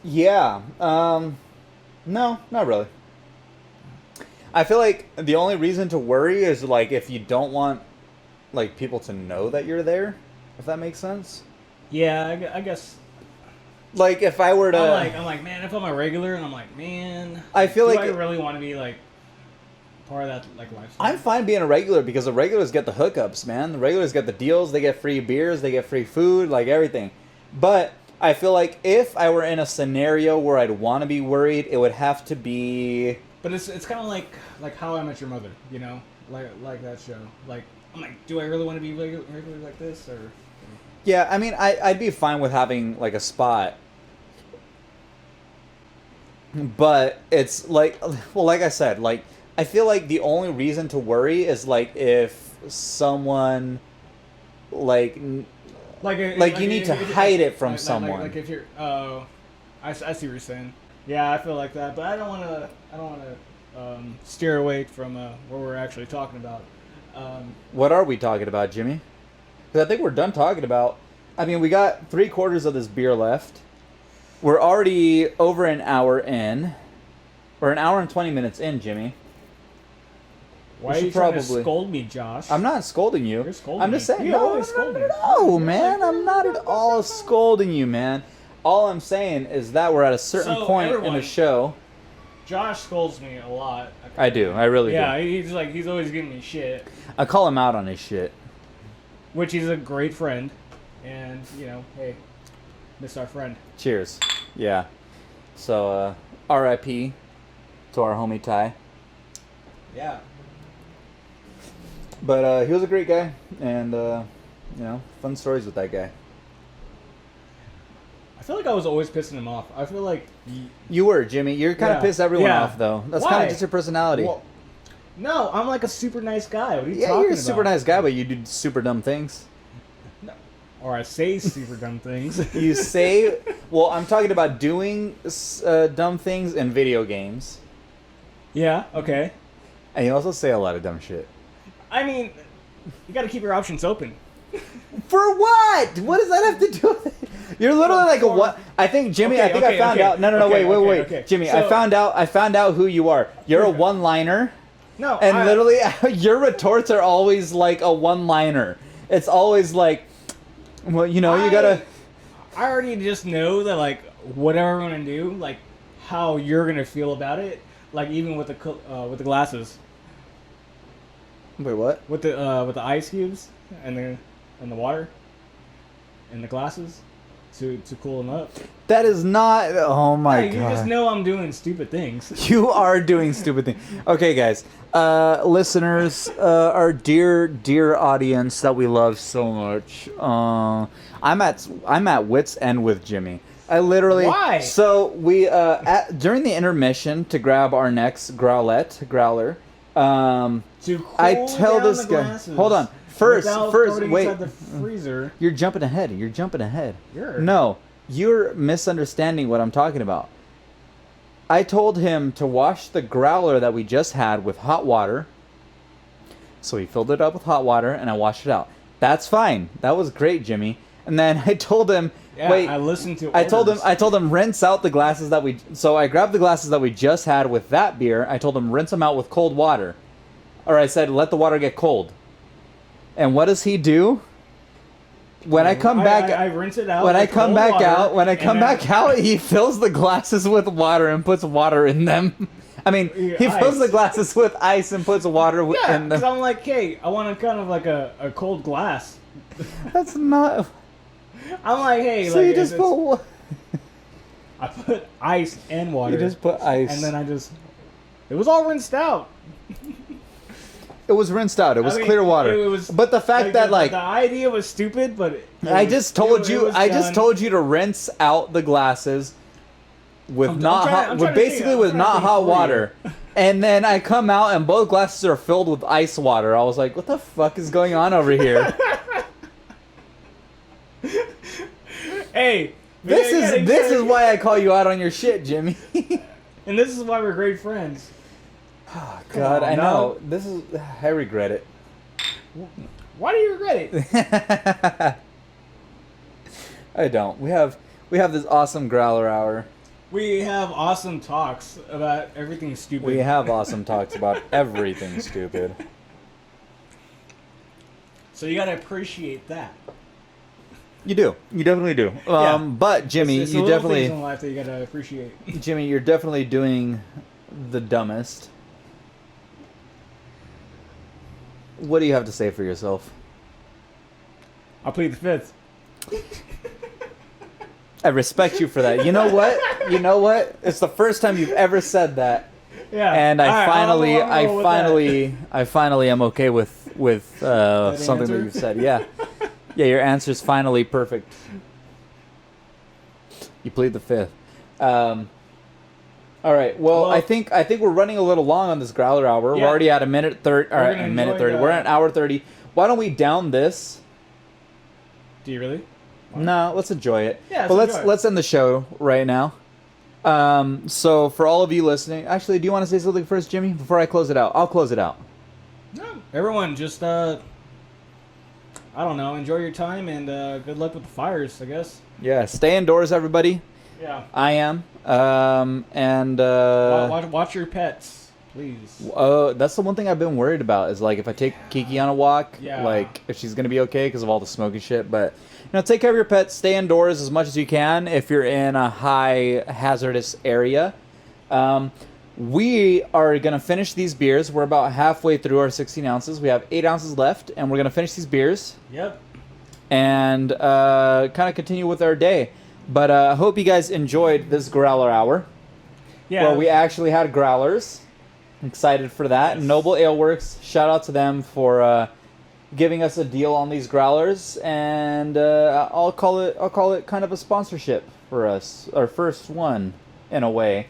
A: Yeah. No, not really. I feel like the only reason to worry is, like, if you don't want, like, people to know that you're there, if that makes sense.
B: Yeah, I guess.
A: Like, if I were to...
B: I'm like, man, if I'm a regular, and I'm like, man...
A: I feel like...
B: I really want to be, like, part of that, like, lifestyle?
A: I'm fine being a regular because the regulars get the hookups, man. The regulars get the deals. They get free beers. They get free food, like, everything. But I feel like if I were in a scenario where I'd want to be worried, it would have to be...
B: But it's kind of like How I Met Your Mother, like that show. Like, I'm like, do I really want to be regular like this, or?
A: Yeah, I mean, I'd be fine with having, like, a spot. But it's like, well, like I said, like, I feel like the only reason to worry is, like, if someone, like you need to hide it from someone.
B: Like if you're, I see what you're saying. Yeah, I feel like that, but I don't want to steer away from what we're actually talking about.
A: What are we talking about, Jimmy? Because I think we're done talking about... I mean, we got 3/4 of this beer left. We're already over an hour in. We're an hour and 20 minutes in, Jimmy.
B: Why
A: We
B: are you
A: should
B: trying to scold me, Josh?
A: I'm not scolding you.
B: You're scolding
A: I'm just
B: me.
A: saying.
B: You
A: No,
B: always scold me.
A: no, man. I'm not at all scolding you, man. All I'm saying is that we're at a certain
B: So,
A: point in
B: everyone-
A: the show.
B: Josh scolds me a lot.
A: I do. I really
B: Yeah,
A: do.
B: he's always giving me shit,
A: I call him out on his shit.
B: which he's a great friend, and hey, miss our friend.
A: Cheers. Yeah. So, R.I.P. to our homie Ty.
B: Yeah.
A: But he was a great guy, and fun stories with that guy.
B: I feel like I was always pissing him off. I feel like
A: You were, Jimmy. You're kind of
B: Yeah.
A: pissed everyone
B: Yeah.
A: off, though. That's
B: Why?
A: kind of just your personality.
B: Well, no, I'm like a super nice guy. What are you
A: Yeah,
B: talking
A: you're a
B: about?
A: super nice guy, but you do super dumb things.
B: Or I say super dumb things.
A: You say, well, I'm talking about doing dumb things in video games,
B: Yeah. Okay.
A: and you also say a lot of dumb shit.
B: I mean, you got to keep your options open.
A: For what? What does that have to do with it? You're literally like a what? I think Jimmy. I think I found out. No, wait. Jimmy,
B: So-
A: I found out who you are. You're a one-liner,
B: No.
A: and literally your retorts are always like a one-liner. It's always like, well, you gotta.
B: I already just know that like whatever I'm gonna do, like how you're gonna feel about it. Like even with the glasses,
A: Wait, what?
B: with the ice cubes and the water, and the glasses, to cool them up.
A: That is not. Oh my
B: Hey, you
A: god.
B: just know I'm doing stupid things.
A: You are doing stupid things. Okay, guys, listeners, our dear audience that we love so much. I'm at wit's end with Jimmy. I literally.
B: Why?
A: So we during the intermission to grab our next growler.
B: To cool
A: I tell
B: down
A: this
B: the
A: guy.
B: glasses
A: Hold on. First,
B: without
A: wait.
B: inside the freezer.
A: You're jumping ahead.
B: You're-
A: No, you're misunderstanding what I'm talking about. I told him to wash the growler that we just had with hot water. So he filled it up with hot water and I washed it out. That's fine. That was great, Jimmy. And then I told him,
B: Yeah,
A: wait.
B: I listened to.
A: I told
B: orders.
A: him rinse out the glasses that we. So I grabbed the glasses that we just had with that beer. I told him rinse them out with cold water, or I said let the water get cold. And what does he do? When I come back,
B: I rinse it out.
A: when I
B: with
A: come
B: cold
A: back
B: water,
A: out, when I
B: and
A: come
B: then-
A: back out, he fills the glasses with water and puts water in them. I mean,
B: Yeah,
A: he fills
B: ice.
A: the glasses with ice and puts water
B: Yeah,
A: in
B: because
A: them.
B: I'm like, hey, I want a kind of like a cold glass.
A: That's not.
B: I'm like, hey,
A: So
B: like,
A: you just put.
B: I put ice and water.
A: You just put ice.
B: and then it was all rinsed out.
A: It was rinsed out. It was
B: I mean,
A: clear water.
B: it was-
A: But the fact that
B: the idea was stupid, but
A: I just told you to rinse out the glasses with
B: I'm
A: not
B: trying-
A: hot,
B: I'm
A: with
B: trying to
A: basically
B: think-
A: with
B: I'm trying to
A: not
B: think
A: hot
B: for you.
A: water. And then I come out and both glasses are filled with ice water. I was like, what the fuck is going on over here?
B: Hey,
A: This is why I call you out on your shit, Jimmy.
B: and this is why we're great friends.
A: God,
B: on,
A: I know.
B: dog.
A: This is I regret it.
B: Why do you regret it?
A: I don't. We have this awesome Growler Hour.
B: We have awesome talks about everything stupid.
A: We have awesome talks about everything stupid.
B: So you gotta appreciate that.
A: You do. You definitely do.
B: Yeah.
A: But Jimmy,
B: It's the
A: you
B: little
A: definitely
B: things in life that you gotta appreciate.
A: Jimmy, you're definitely doing the dumbest. What do you have to say for yourself?
B: I'll plead the fifth.
A: I respect you for that. You know what? You know what? It's the first time you've ever said that,
B: Yeah.
A: and
B: All right,
A: I finally am okay with something
B: answer?
A: that you've said. Yeah, yeah. Your answer's finally perfect. You plead the fifth. All right. Well,
B: Well-
A: I think we're running a little long on this Growler Hour.
B: Yeah.
A: We're already at a minute 30. All
B: We're
A: right,
B: gonna
A: a minute
B: enjoy
A: 30. We're at an hour 30. Why don't we down this?
B: Do you really?
A: No, let's enjoy it.
B: Yeah,
A: but
B: let's enjoy it.
A: let's end the show right now. So for all of you listening, actually, do you want to say something first, Jimmy? Before I close it out, I'll close it out.
B: No. Everyone, just I don't know. Enjoy your time and good luck with the fires, I guess.
A: Yeah, stay indoors, everybody.
B: Yeah.
A: I am. And
B: Watch your pets. Please.
A: That's the one thing I've been worried about is like if I take Kiki on a walk,
B: Yeah.
A: like if she's gonna be okay because of all the smoky shit. But take care of your pets. Stay indoors as much as you can if you're in a high hazardous area. We are gonna finish these beers. We're about halfway through our 16 ounces. We have 8 ounces left, and we're gonna finish these beers.
B: Yep.
A: And kind of continue with our day. But I hope you guys enjoyed this Growler Hour.
B: Yeah.
A: Where we actually had growlers. Excited for that.
B: Yes.
A: Noble Ale Works, shout out to them for giving us a deal on these growlers, and I'll call it kind of a sponsorship for us, our first one in a way,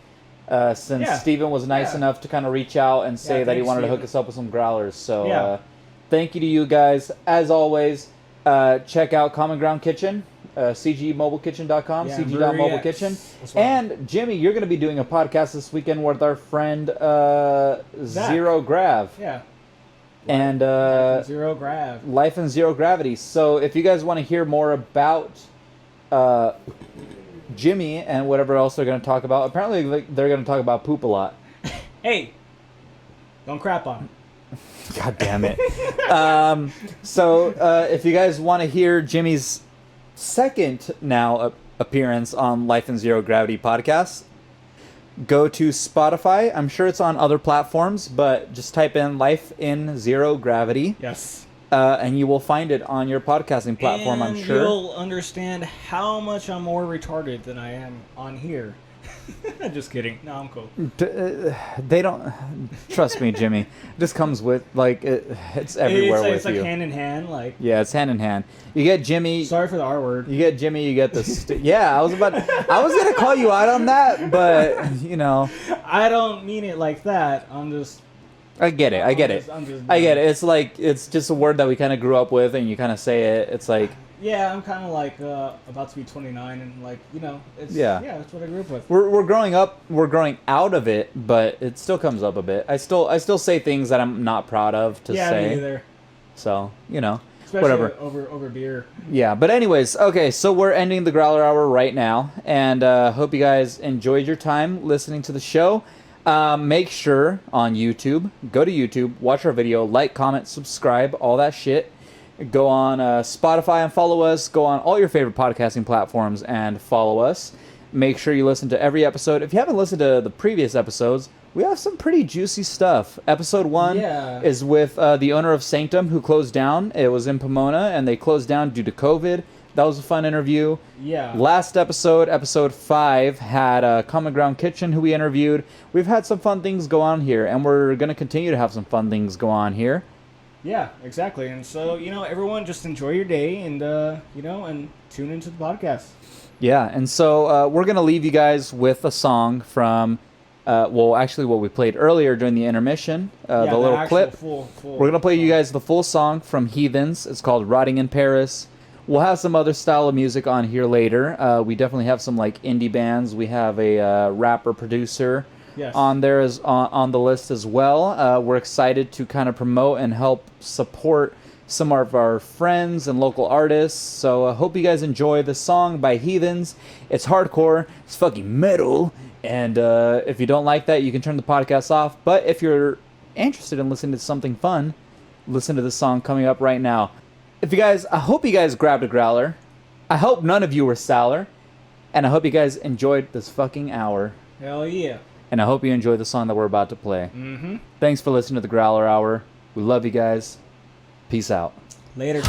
A: since Steven was nice enough to kind of reach out and say that he wanted to hook us up with some growlers. So thank you to you guys. As always, check out Common Ground Kitchen. cgmobilekitchen.com, cg.mobilekitchen. And Jimmy, you're going to be doing a podcast this weekend with our friend Zero Grav.
B: Yeah.
A: And
B: Zero Grav.
A: Life in Zero Gravity. So if you guys want to hear more about Jimmy and whatever else they're going to talk about, apparently they're going to talk about poop a lot.
B: Hey, don't crap on him.
A: God damn it. So if you guys want to hear Jimmy's second now appearance on Life in Zero Gravity podcast, go to Spotify. I'm sure it's on other platforms, but just type in Life in Zero Gravity.
B: Yes.
A: And you will find it on your podcasting platform,
B: and
A: I'm sure.
B: You'll understand how much I'm more retarded than I am on here. Just kidding. No, I'm cool.
A: They don't... Trust me, Jimmy. This comes with, like, it's everywhere with
B: it's like
A: you.
B: hand in hand, like...
A: Yeah, it's hand in hand. You get Jimmy...
B: Sorry for the R word.
A: You get Jimmy, you get the... Yeah, I was going to call you out on that, but,
B: I don't mean it like that. I'm just...
A: I get it. I get it. It's like, it's just a word that we kind of grew up with, and you kind of say it. It's like...
B: Yeah, I'm kind of like about to be 29, and like it's that's what I grew up with.
A: We're growing up. We're growing out of it, but it still comes up a bit. I still say things that I'm not proud of to say.
B: Yeah, me either.
A: So
B: Especially
A: whatever.
B: over beer.
A: Yeah, but anyways, okay. So we're ending the Growler Hour right now, and hope you guys enjoyed your time listening to the show. Make sure on YouTube, go to YouTube, watch our video, like, comment, subscribe, all that shit. Go on Spotify and follow us. Go on all your favorite podcasting platforms and follow us. Make sure you listen to every episode. If you haven't listened to the previous episodes, we have some pretty juicy stuff. Episode 1 is with the owner of Sanctum, who closed down. It was in Pomona, and they closed down due to COVID. That was a fun interview.
B: Yeah.
A: Last episode, episode 5, had Common Ground Kitchen, who we interviewed. We've had some fun things go on here, and we're going to continue to have some fun things go on here.
B: Yeah, exactly. And so, everyone just enjoy your day and, and tune into the podcast.
A: Yeah, and so we're going to leave you guys with a song from, actually what we played earlier during the intermission, the little clip.
B: Full.
A: We're going to play you guys the full song from Heathens. It's called Rotting in Paris. We'll have some other style of music on here later. We definitely have some like indie bands. We have a rapper producer.
B: Yes.
A: On there is on the list as well. We're excited to kind of promote and help support some of our friends and local artists. So I hope you guys enjoy the song by Heathens. It's hardcore. It's fucking metal. And if you don't like that, you can turn the podcast off. But if you're interested in listening to something fun, listen to this song coming up right now. I hope you guys grabbed a growler. I hope none of you were sour. And I hope you guys enjoyed this fucking hour.
B: Hell yeah.
A: And I hope you enjoy the song that we're about to play.
B: Mm-hmm.
A: Thanks for listening to the Growler Hour. We love you guys. Peace out.
B: Later.